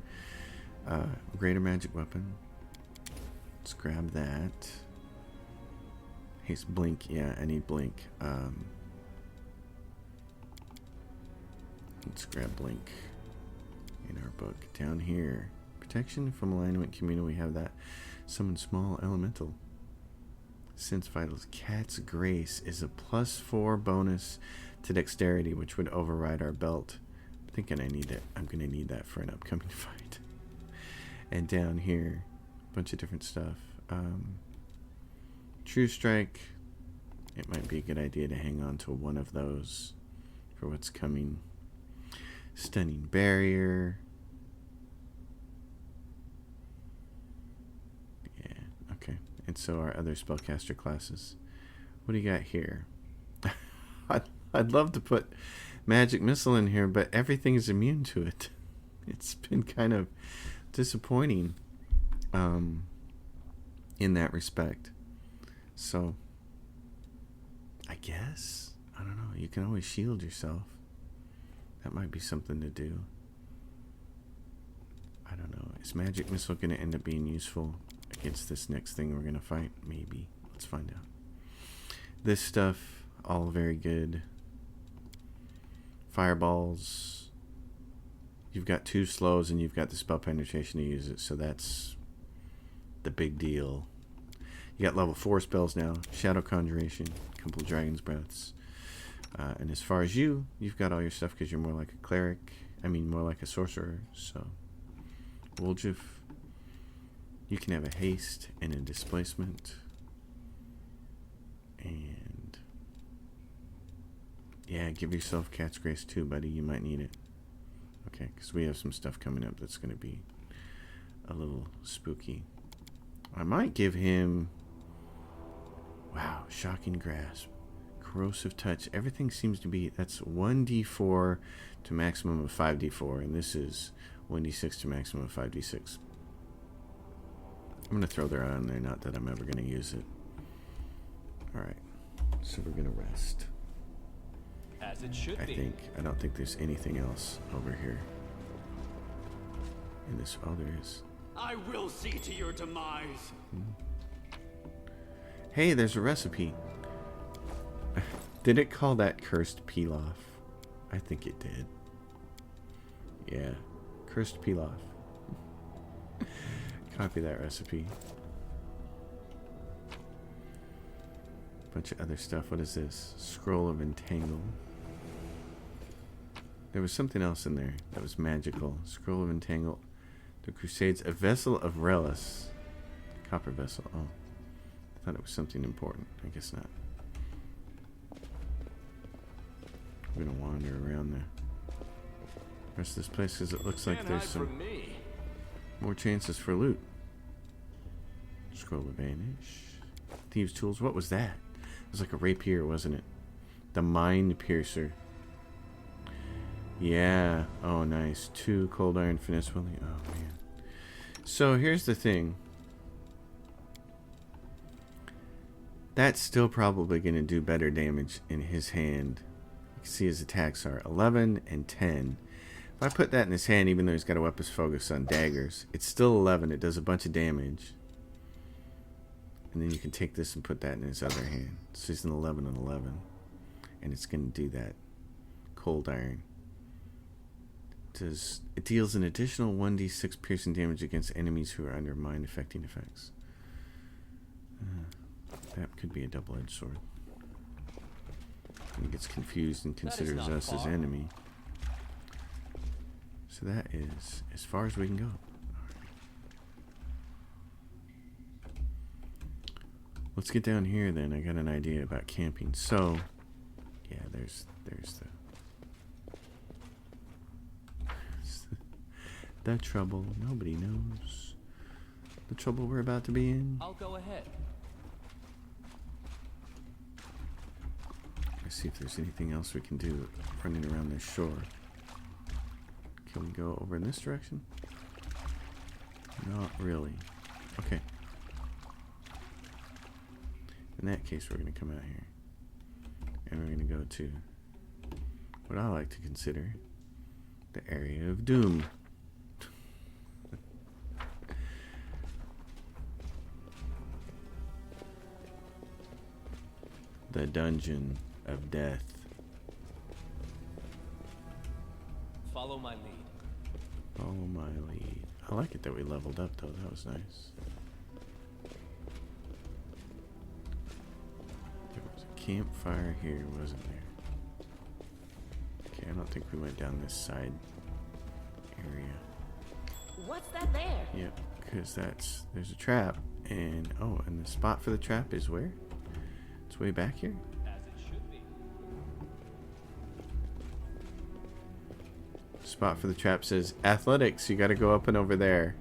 Greater Magic Weapon. Let's grab that. He's Blink. Yeah, I need Blink. Let's grab Blink in our book. Down here. Protection from alignment communal. We have that. Summon small elemental. Sense Vitals. Cat's Grace is a +4 bonus to dexterity, which would override our belt. I'm thinking I need it. I'm going to need that for an upcoming fight. And down here, a bunch of different stuff. True Strike. It might be a good idea to hang on to one of those for what's coming. Stunning Barrier. Yeah, okay. And so our other spellcaster classes. What do you got here? I'd love to put Magic Missile in here, but everything is immune to it. It's been kind of disappointing in that respect. So I guess, I don't know, you can always shield yourself. That might be something to do. I don't know. Is Magic Missile going to end up being useful against this next thing we're going to fight? Maybe. Let's find out. This stuff, all very good. Fireballs. You've got 2 slows and you've got the spell penetration to use it, so that's the big deal. You got level 4 spells now. Shadow Conjuration, a couple of Dragon's Breaths. And as far as you've got all your stuff because you're more like a cleric. I mean, more like a sorcerer. So, Woljif, you can have a haste and a displacement. And yeah, give yourself Cat's Grace too, buddy. You might need it. Okay, because we have some stuff coming up that's going to be a little spooky. I might give him... Wow, Shocking Grasp. Corrosive Touch. Everything seems to be... That's 1d4 to maximum of 5d4, and this is 1d6 to maximum of 5d6. I'm going to throw that on there, not that I'm ever going to use it. Alright, so we're going to rest. As it should be. I don't think there's anything else over here. In this... Oh, there is. I will see to your demise. Hey, there's a recipe. Did it call that Cursed Pilaf? I think it did. Yeah. Cursed Pilaf. Copy that recipe. Bunch of other stuff. What is this? Scroll of Entangle. There was something else in there that was magical. Scroll of Entangle. The Crusades. A Vessel of Relis. Copper Vessel. Oh. I thought it was something important. I guess not. We're going to wander around there. Rest of this place because it looks like Can't there's hide some from me. more chances for loot. Scroll of Vanish. Thieves' Tools. What was that? It was like a rapier, wasn't it? The Mind Piercer. Yeah. Oh, nice. 2 cold iron finesse willing. Oh, man. So here's the thing. That's still probably going to do better damage in his hand. You can see his attacks are 11 and 10. If I put that in his hand, even though he's got a weapons focus on daggers, it's still 11. It does a bunch of damage. And then you can take this and put that in his other hand. So he's an 11 and 11. And it's going to do that. Cold iron. It deals an additional 1d6 piercing damage against enemies who are under mind affecting effects. That could be a double-edged sword. And he gets confused and considers us his enemy. So that is as far as we can go. Let's get down here then. I got an idea about camping. So, yeah, there's the trouble. Nobody knows the trouble we're about to be in. I'll go ahead. Let's see if there's anything else we can do running around this shore. Can we go over in this direction? Not really. Okay. In that case, we're going to come out here. And we're going to go to what I like to consider the area of doom. The dungeon of death. Follow my lead. Follow my lead. I like it that we leveled up, though. That was nice. There was a campfire here, wasn't there? Okay, I don't think we went down this side area. What's that there? Yep, because there's a trap. And, oh, and the spot for the trap is where? It's way back here? As it should be. Spot for the trap says athletics. You got to go up and over there.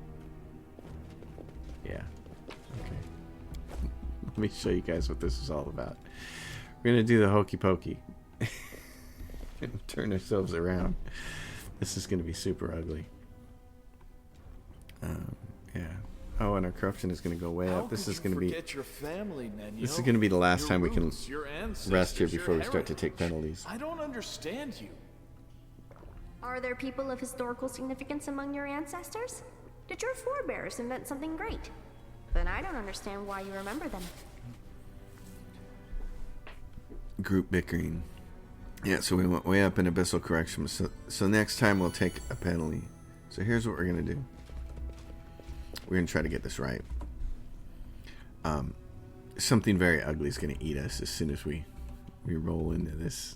Yeah. Okay. Let me show you guys what this is all about. We're going to do the hokey pokey. And turn ourselves around. This is going to be super ugly. Yeah. Oh, and our corruption is going to go way up. This is going to be. Your family, Nenyo? This is going to be the last time we can roots, your ancestors, rest here your before we start to heritage. take penalties. I don't understand you. Are there people of historical significance among your ancestors? Did your forebears invent something great? Then I don't understand why you remember them. Group bickering. Yeah, so we went way up in abyssal correction. So next time we'll take a penalty. So here's what we're going to do. We're going to try to get this right. Something very ugly is going to eat us as soon as we roll into this.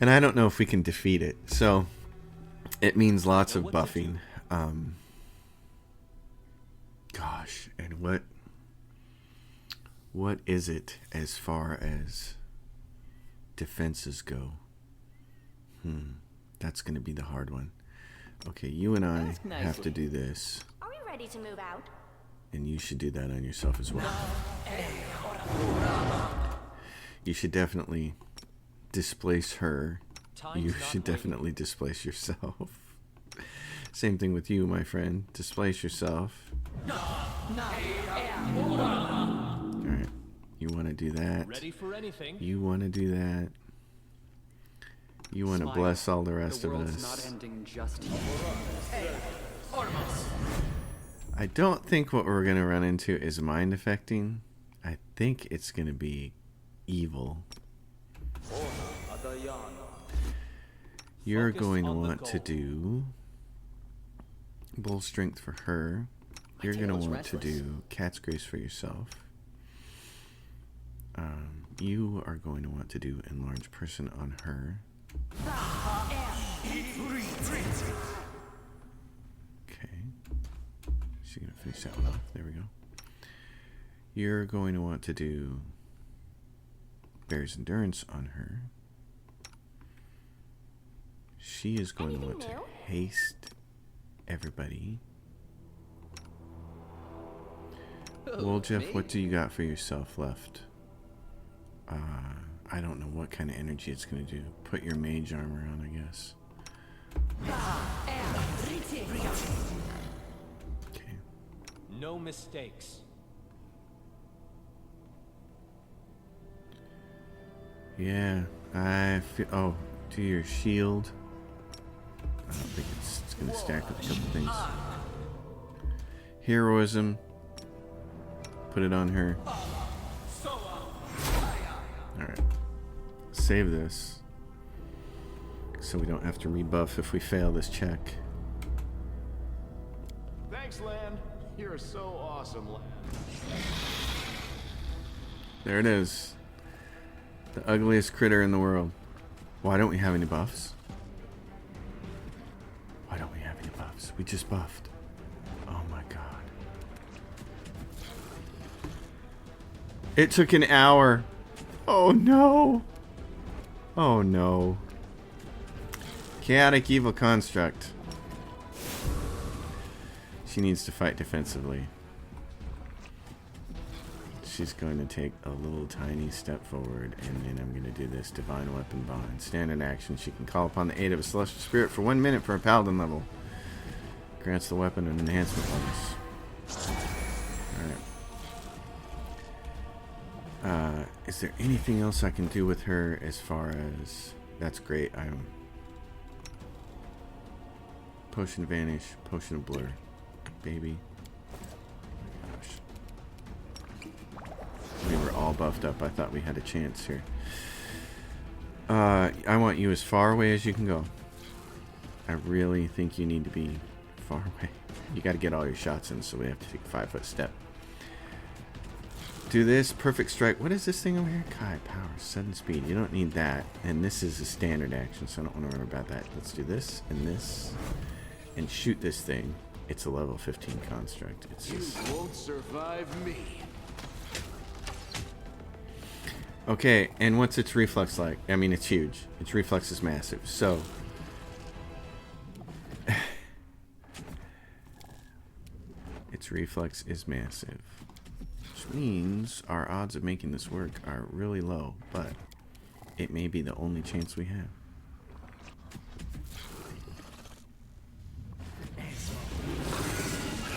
And I don't know if we can defeat it. So it means lots of buffing. Gosh, and what is it as far as defenses go? That's going to be the hard one. Okay, you and I have to do this. Are we ready to move out? And you should do that on yourself as well. You should definitely displace her. You should definitely displace yourself. Same thing with you, my friend. Displace yourself. Alright. You want to do that. Ready for anything. You want to do that. You want to bless all the rest of world's us. not ending just yet. I don't think what we're going to run into is mind affecting. I think it's going to be evil. You're Focus going to on the want to goal. do bull strength for her. You're going to tail's want to restless. do cat's grace for yourself. You are going to want to do enlarge person on her. Okay. She's going to finish that one off. There we go. You're going to want to do Bear's Endurance on her. she is going to want Anything to new? haste everybody. Well, Jeff, what do you got for yourself left? I don't know what kind of energy it's going to do. Put your mage armor on, I guess. Okay. No mistakes. Yeah, I feel... Oh, do your shield. I don't think it's going to stack with a couple things. Heroism. Put it on her. Alright. Save this. So we don't have to rebuff if we fail this check. Thanks, Lan. You're so awesome, Lan. There it is. The ugliest critter in the world. Why don't we have any buffs? Why don't we have any buffs? We just buffed. Oh my god. It took an hour. Oh no. Oh no. Chaotic evil construct. She needs to fight defensively. She's going to take a little tiny step forward, and then I'm going to do this Divine Weapon Bond. Standard action. She can call upon the aid of a Celestial Spirit for 1 minute for a Paladin level. Grants the weapon an enhancement bonus. Alright. Is there anything else I can do with her as far as... That's great. Potion of Vanish. Potion of Blur. Baby. We were all buffed up. I thought we had a chance here. I want you as far away as you can go. I really think you need to be far away. You got to get all your shots in, so we have to take a 5-foot step. Do this. Perfect strike. What is this thing over here? Kai, power, sudden speed. You don't need that. And this is a standard action, so I don't want to worry about that. Let's do this and this. And shoot this thing. It's a level 15 construct. It's You just... won't survive me. Okay, and what's its reflex like? I mean, it's huge. Its reflex is massive. So, its reflex is massive. Which means our odds of making this work are really low, but it may be the only chance we have.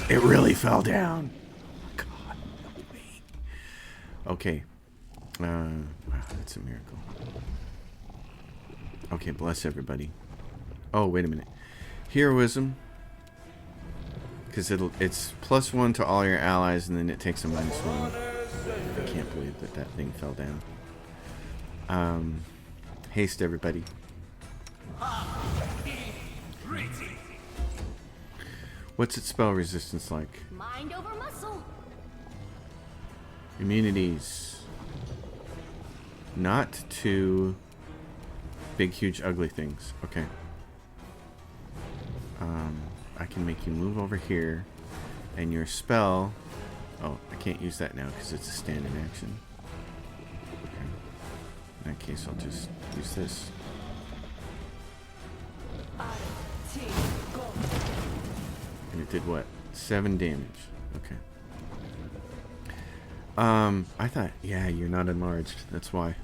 It really fell down. God, help me. Okay. Wow, that's a miracle. Okay, bless everybody. Oh, wait a minute. Heroism. Because it's +1 to all your allies, and then it takes a -1. I can't believe that thing fell down. Haste everybody. What's its spell resistance like? Mind over muscle. Immunities. Not to big, huge, ugly things. Okay. I can make you move over here, and your spell... Oh, I can't use that now because it's a standard action. Okay. In that case, I'll just use this. And it did what? 7 damage. Okay. I thought, yeah, you're not enlarged. That's why.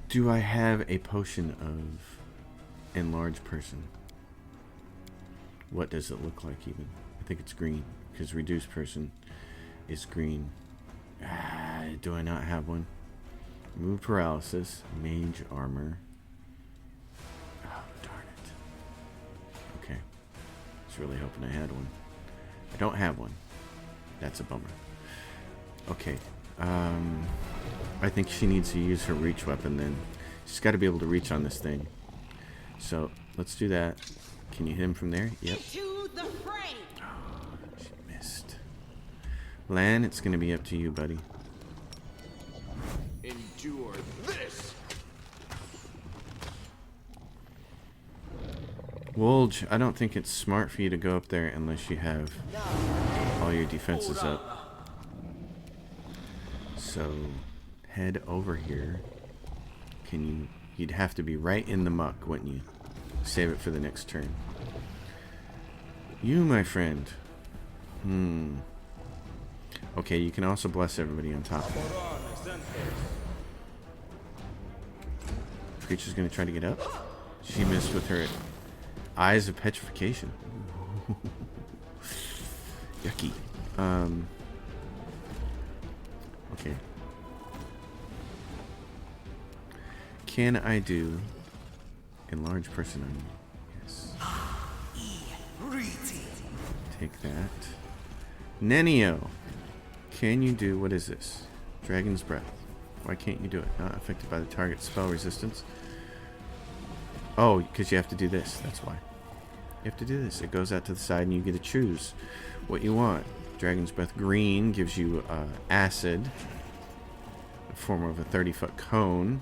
Do I have a potion of enlarged person? What does it look like even? I think it's green, because reduced person is green. Do I not have one? Move paralysis, mage armor. Oh, darn it. Okay. I was really hoping I had one. I don't have one. That's a bummer. Okay. I think she needs to use her reach weapon then. She's got to be able to reach on this thing. So, let's do that. Can you hit him from there? Yep. To the fray. Oh, she missed. Lan, it's going to be up to you, buddy. Endure this. Wolge, I don't think it's smart for you to go up there unless you have all your defenses up. So, head over here. Can you You'd have to be right in the muck, wouldn't you? Save it for the next turn. You, my friend. Okay, you can also bless everybody on top. Creature's gonna try to get up. She missed with her eyes of petrification. Yucky. Okay. Can I do enlarge person on you? Yes. Take that. Nenio. Can you do, what is this? Dragon's Breath. Why can't you do it? Not affected by the target's spell resistance. Oh, because you have to do this. That's why. You have to do this. It goes out to the side and you get to choose what you want. Dragon's Breath green gives you acid, in the form of a 30-foot cone.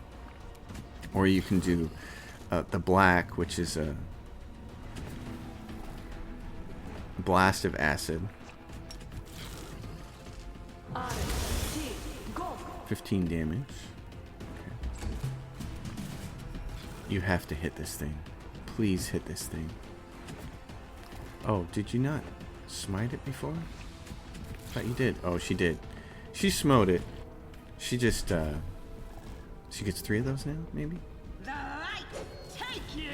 Or you can do the black, which is a blast of acid. 15 damage. Okay. You have to hit this thing. Please hit this thing. Oh, did you not smite it before? I thought you did. Oh, she did. She smote it. She just, she gets 3 of those now, maybe? The light take you.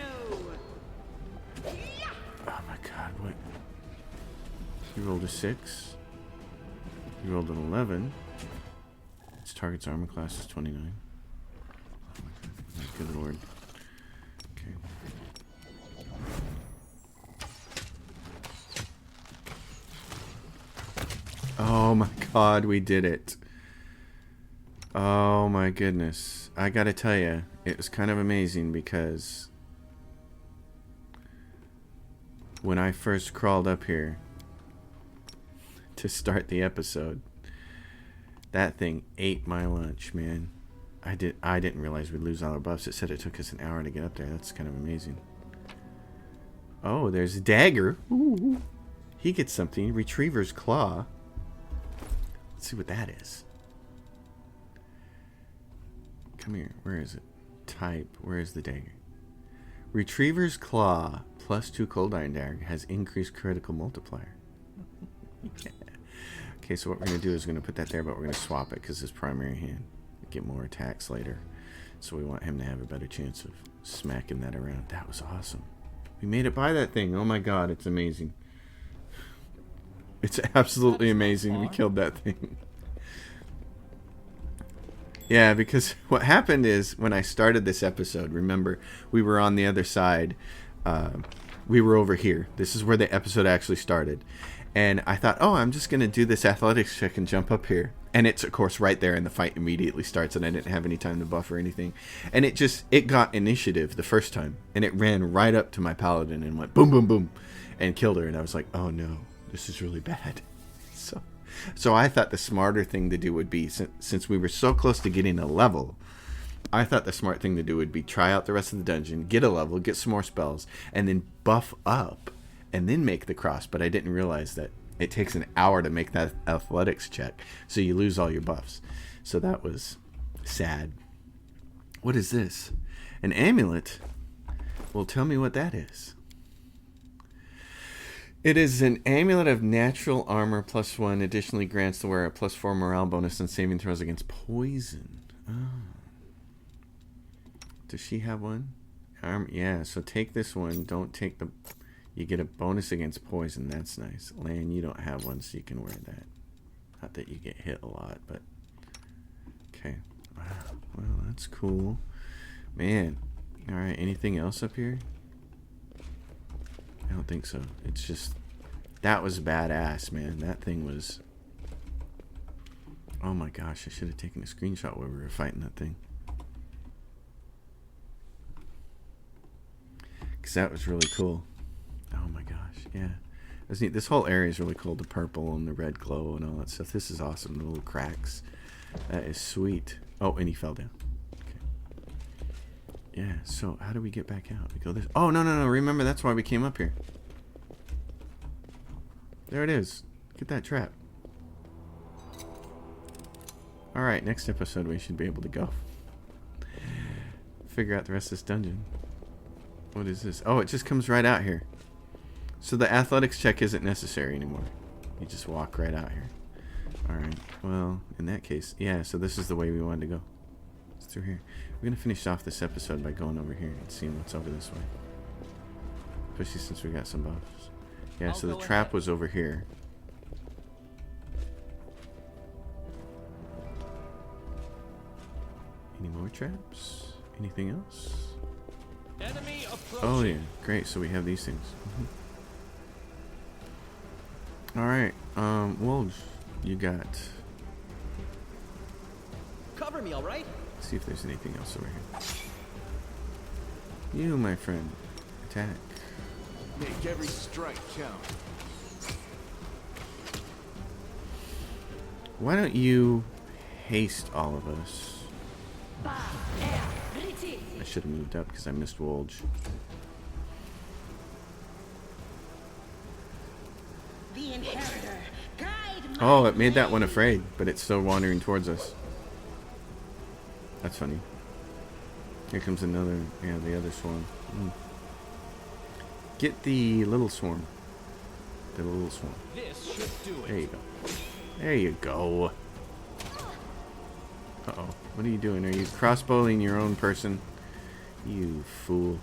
Oh my god, what? You rolled a 6. You rolled an 11. Its target's armor class is 29. Oh my good lord. Okay. Oh my god, we did it. Oh my goodness. I gotta tell you, it was kind of amazing because when I first crawled up here to start the episode, that thing ate my lunch, man. I didn't realize we'd lose all our buffs. It said it took us an hour to get up there. That's kind of amazing. Oh, there's a dagger. Ooh. He gets something. Retriever's Claw. Let's see what that is. Come here. Where is it? Type. Where is the dagger? Retriever's Claw plus 2 cold iron dagger has increased critical multiplier. Yeah. Okay, so what we're going to do is we're going to put that there, but we're going to swap it because his primary hand. Get more attacks later. So we want him to have a better chance of smacking that around. That was awesome. We made it by that thing. Oh my god, it's amazing. It's absolutely amazing we killed that thing. Yeah, because what happened is when I started this episode, remember, we were on the other side. We were over here. This is where the episode actually started. And I thought, oh, I'm just going to do this athletics check and jump up here. And it's, of course, right there, and the fight immediately starts, and I didn't have any time to buff or anything. And it got initiative the first time, and it ran right up to my paladin and went boom, boom, boom, and killed her. And I was like, oh no, this is really bad. So I thought the smarter thing to do would be, since we were so close to getting a level, I thought the smart thing to do would be try out the rest of the dungeon, get a level, get some more spells, and then buff up, and then make the cross. But I didn't realize that it takes an hour to make that athletics check, so you lose all your buffs. So that was sad. What is this? An amulet? Well, tell me what that is. It is an amulet of natural armor +1. Additionally grants the wearer a +4 morale bonus and saving throws against poison. Oh. Does she have one? Yeah, so take this one. Don't take the... You get a bonus against poison. That's nice. Lan, you don't have one, so you can wear that. Not that you get hit a lot, but... Okay. Wow. Well, that's cool. Man. Alright, anything else up here? I don't think so. It's just... That was badass, man. That thing was... Oh my gosh, I should have taken a screenshot while we were fighting that thing. Because that was really cool. Oh my gosh, yeah. It was neat. This whole area is really cool. The purple and the red glow and all that stuff. This is awesome. The little cracks. That is sweet. Oh, and he fell down. Okay. Yeah, so how do we get back out? We go this... Oh, no. Remember, that's why we came up here. There it is. Get that trap. Alright, next episode we should be able to go. figure out the rest of this dungeon. What is this? Oh, it just comes right out here. So the athletics check isn't necessary anymore. You just walk right out here. Alright, well, in that case, yeah, so this is the way we wanted to go. It's through here. We're going to finish off this episode by going over here and seeing what's over this way. Especially since we got some buffs. Yeah, so the trap was over here. Any more traps? Anything else? Enemy approaching. Oh yeah, great. So we have these things. All right, Wolves, you got. Cover me, all right? Let's see if there's anything else over here. You, my friend, attack. Make every strike count. Why don't you haste all of us? I should have moved up because I missed Wolge. The inheritor, guide my Oh, it made that one afraid, but it's still wandering towards us. That's funny. Here comes another, yeah, the other swarm. Get the little swarm. The little swarm. This should do it. There you go. There you go. Uh-oh. What are you doing? Are you crossbowing your own person? You fool.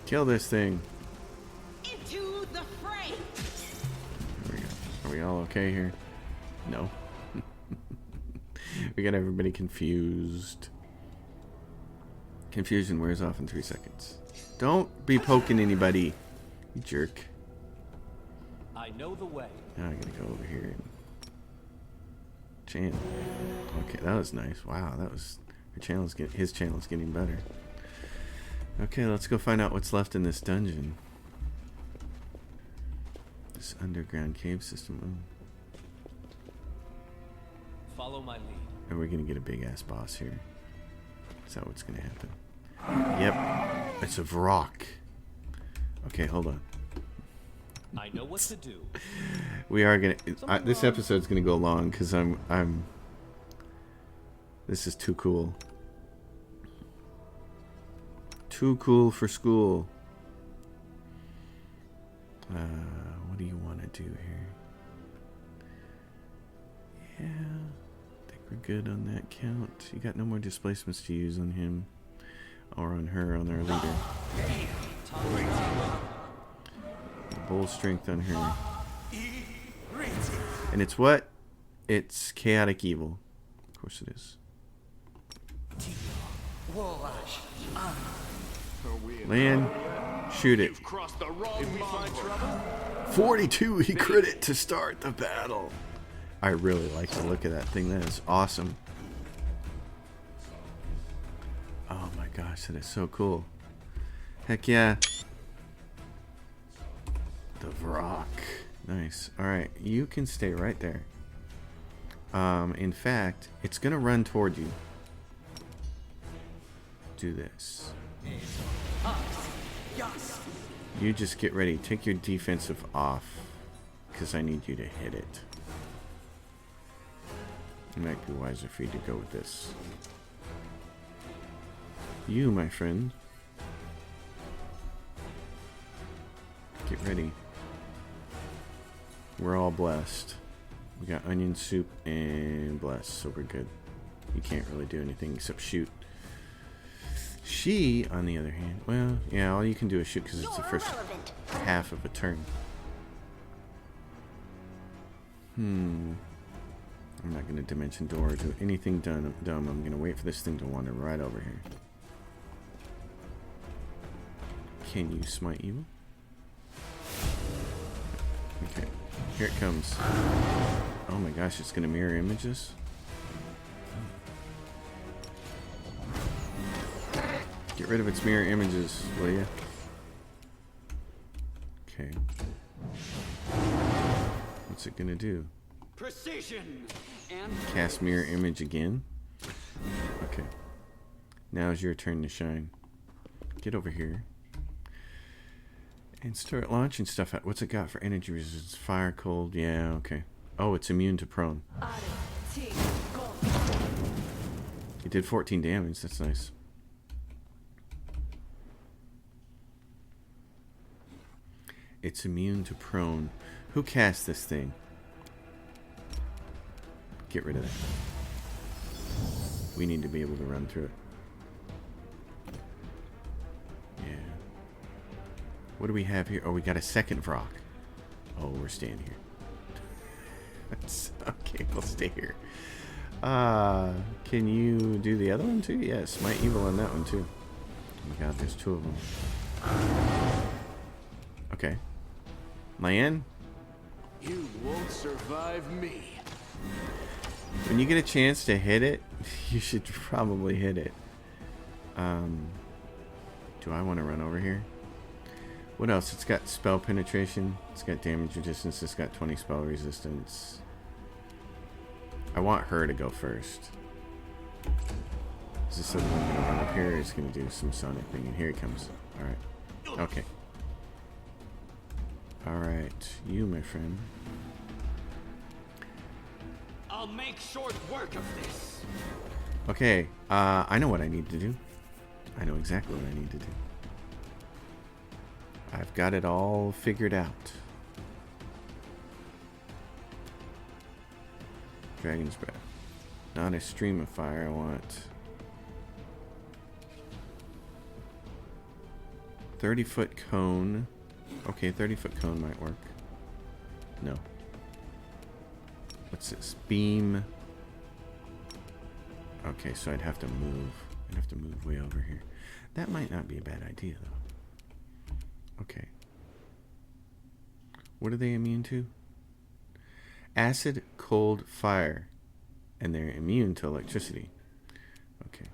Kill this thing. into the fray. There we go. Are we all okay here? No. We got everybody confused. Confusion wears off in 3 seconds. Don't be poking anybody, you jerk. I know the way. Now I gotta go over here and channel. Okay, that was nice. Wow, that was his channel's getting better. Okay, let's go find out what's left in this dungeon. This underground cave system. Oh. Follow my lead. And we're gonna get a big ass boss here. Is that what's gonna happen? Yep. It's a rock. Okay, hold on. I know what to do. We are gonna. This episode's gonna go long because I'm. This is too cool. Too cool for school. What do you want to do here? Yeah, I think we're good on that count. You got no more displacements to use on him or on her, on our leader. Bull strength on her. And it's what? It's chaotic evil. Of course it is. Land, shoot it. You've crossed the wrong mongrel. 42, he crit it to start the battle. I really like the look of that thing. That is awesome. Oh my gosh, that is so cool. Heck yeah. The rock. Nice. Alright, you can stay right there. In fact, it's gonna run toward you. Do this. You just get ready. Take your defensive off, because I need you to hit it. It might be wiser for you to go with this. You, my friend. Get ready. We're all blessed. We got onion soup and blessed, so we're good. You can't really do anything except shoot. She, on the other hand, well, yeah, all you can do is shoot because it's the first half of a turn. I'm not going to dimension door or do anything dumb. I'm going to wait for this thing to wander right over here. Can you smite evil? Okay, here it comes. Oh my gosh, it's going to mirror images? Get rid of its mirror images, will ya? Okay. What's it gonna do? Precision and Cast mirror image again? Okay. Now's your turn to shine. Get over here. And start launching stuff out. What's it got for energy resistance? Fire, cold? Yeah, okay. Oh, it's immune to prone. It did 14 damage. That's nice. It's immune to prone. Who cast this thing? Get rid of that. We need to be able to run through it. Yeah. What do we have here? Oh, we got a second Vrock. Oh, we're staying here. Okay, we'll stay here. Can you do the other one too? Yes, Smite Evil on that one too. Oh my god, there's 2 of them. Okay. Lan? You won't survive me. When you get a chance to hit it, you should probably hit it. Do I want to run over here? What else? It's got spell penetration. It's got damage resistance. It's got 20 spell resistance. I want her to go first. Is this the one going to run up here? Or is going to do some sonic thing? And here he comes. Alright. Okay. Alright. You, my friend. I'll make short work of this. Okay. I know what I need to do. I know exactly what I need to do. I've got it all figured out. Dragon's Breath. Not a stream of fire. I want 30-foot cone. Okay, 30-foot cone might work. No. What's this? Beam. Okay, so I'd have to move. I'd have to move way over here. That might not be a bad idea, though. Okay. What are they immune to? Acid, cold, fire. And they're immune to electricity. Okay.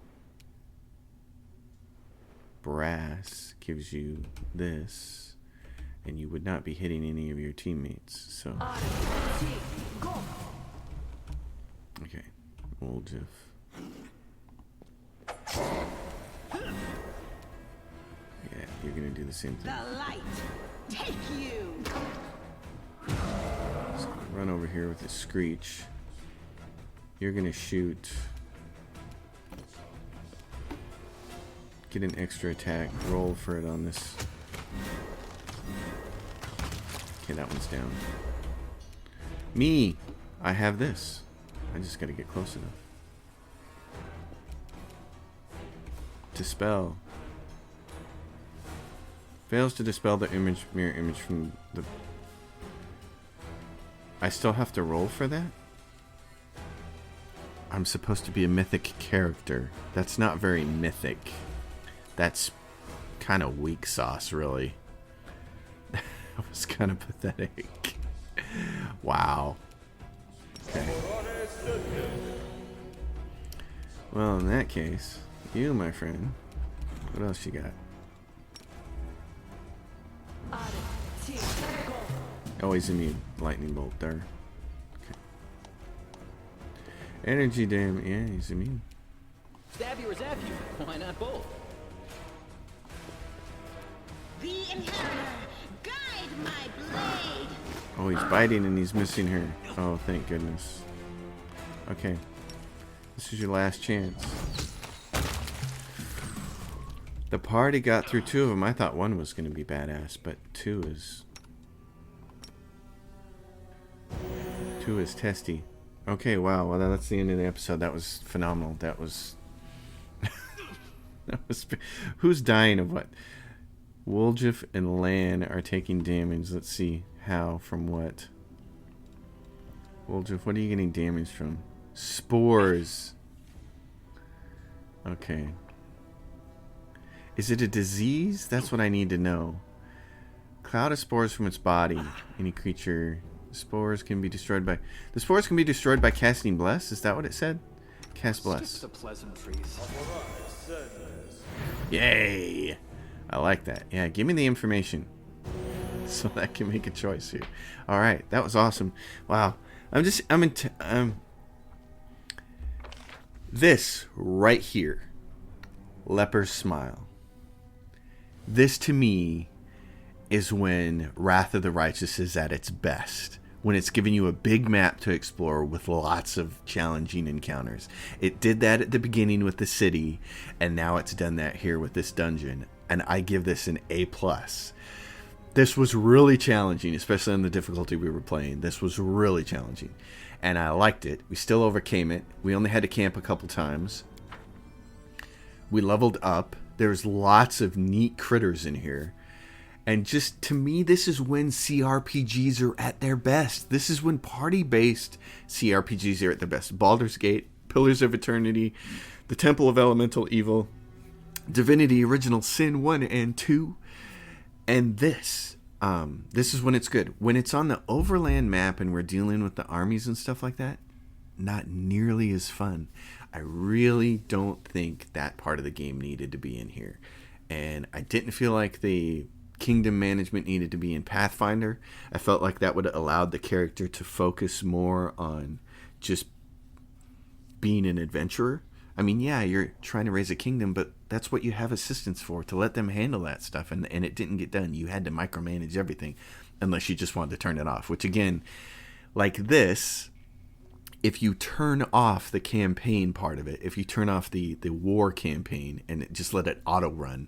Brass gives you this. And you would not be hitting any of your teammates. So. Okay. Wolgiff. Yeah, you're gonna do the same thing. The light, take you. So run over here with a screech. You're gonna shoot. Get an extra attack. Roll for it on this. Okay, that one's down. Me! I have this. I just gotta get close enough. Dispel. Fails to dispel the mirror image from the... I still have to roll for that? I'm supposed to be a mythic character. That's not very mythic. That's kind of weak sauce, really. That was kind of pathetic. Wow. Okay. Well, in that case, you, my friend. What else you got? Oh, he's immune. Lightning bolt there. Okay. Energy damage. Yeah, he's immune. Stab you or zap you? Why not both? The inheritor, guide my blade. Oh, he's biting and he's missing her. Oh, thank goodness. Okay. This is your last chance. The party got through 2 of them. I thought 1 was going to be badass, but 2 is... 2 is testy. Okay, wow. Well, that's the end of the episode. That was phenomenal. That was... that was... Who's dying of what? Wolgiff and Lan are taking damage. Let's see how, from what. Wolgiff, what are you getting damage from? Spores. Okay. Is it a disease? That's what I need to know. Cloud of spores from its body. Any creature. Spores can be destroyed by... The spores can be destroyed by casting Bless? Is that what it said? Cast Bless. Skip the pleasantries. Yay! I like that. Yeah, give me the information so that I can make a choice here. All right, that was awesome. Wow, this right here, Leper's Smile. This to me is when Wrath of the Righteous is at its best. when it's giving you a big map to explore with lots of challenging encounters. It did that at the beginning with the city, and now it's done that here with this dungeon, and I give this an A+. This was really challenging, especially on the difficulty we were playing. This was really challenging, and I liked it. We still overcame it. We only had to camp a couple times. We leveled up. There's lots of neat critters in here. And just, to me, this is when CRPGs are at their best. This is when party-based CRPGs are at their best. Baldur's Gate, Pillars of Eternity, The Temple of Elemental Evil, Divinity Original Sin 1 and 2, and this is when it's good. When it's on the overland map and we're dealing with the armies and stuff like that, not nearly as fun. I really don't think that part of the game needed to be in here. And I didn't feel like the kingdom management needed to be in Pathfinder. I felt like that would have allowed the character to focus more on just being an adventurer. I mean, yeah, you're trying to raise a kingdom, but that's what you have assistants for, to let them handle that stuff, and it didn't get done. You had to micromanage everything unless you just wanted to turn it off, which again, like this, if you turn off the campaign part of it, if you turn off the war campaign and just let it auto run,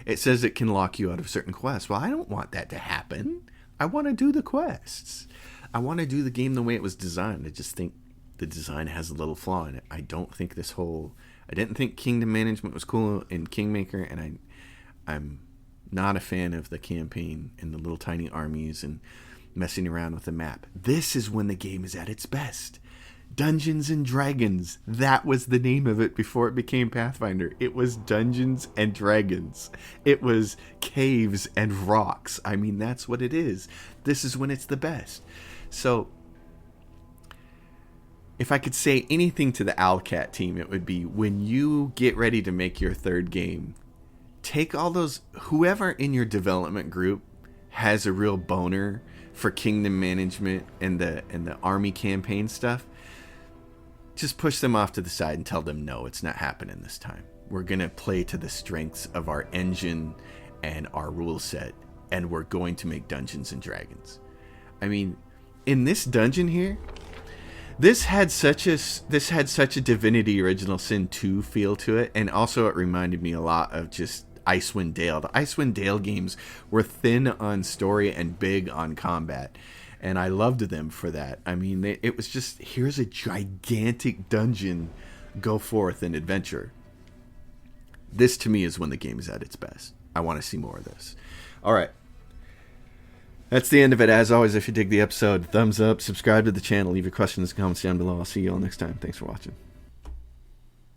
it says it can lock you out of certain quests. Well, I don't want that to happen. I want to do the quests. I want to do the game the way it was designed. I just think the design has a little flaw in it. I didn't think kingdom management was cool in Kingmaker, and I'm not a fan of the campaign and the little tiny armies and messing around with the map. This is when the game is at its best. Dungeons and Dragons. That was the name of it before it became Pathfinder. It was Dungeons and Dragons. It was caves and rocks. I mean, that's what it is. This is when it's the best. So, if I could say anything to the Owlcat team, it would be, when you get ready to make your third game, take all those, whoever in your development group has a real boner for kingdom management and the army campaign stuff, just push them off to the side and tell them, no, it's not happening this time. We're going to play to the strengths of our engine and our rule set, and we're going to make Dungeons and Dragons. I mean, in this dungeon here, this had such a Divinity Original Sin 2 feel to it, and also it reminded me a lot of just Icewind Dale. The Icewind Dale games were thin on story and big on combat, and I loved them for that. I mean, it was just, here's a gigantic dungeon, go forth and adventure. This, to me, is when the game is at its best. I want to see more of this. All right. That's the end of it. As always, if you dig the episode, thumbs up, subscribe to the channel, leave your questions and comments down below. I'll see you all next time. Thanks for watching.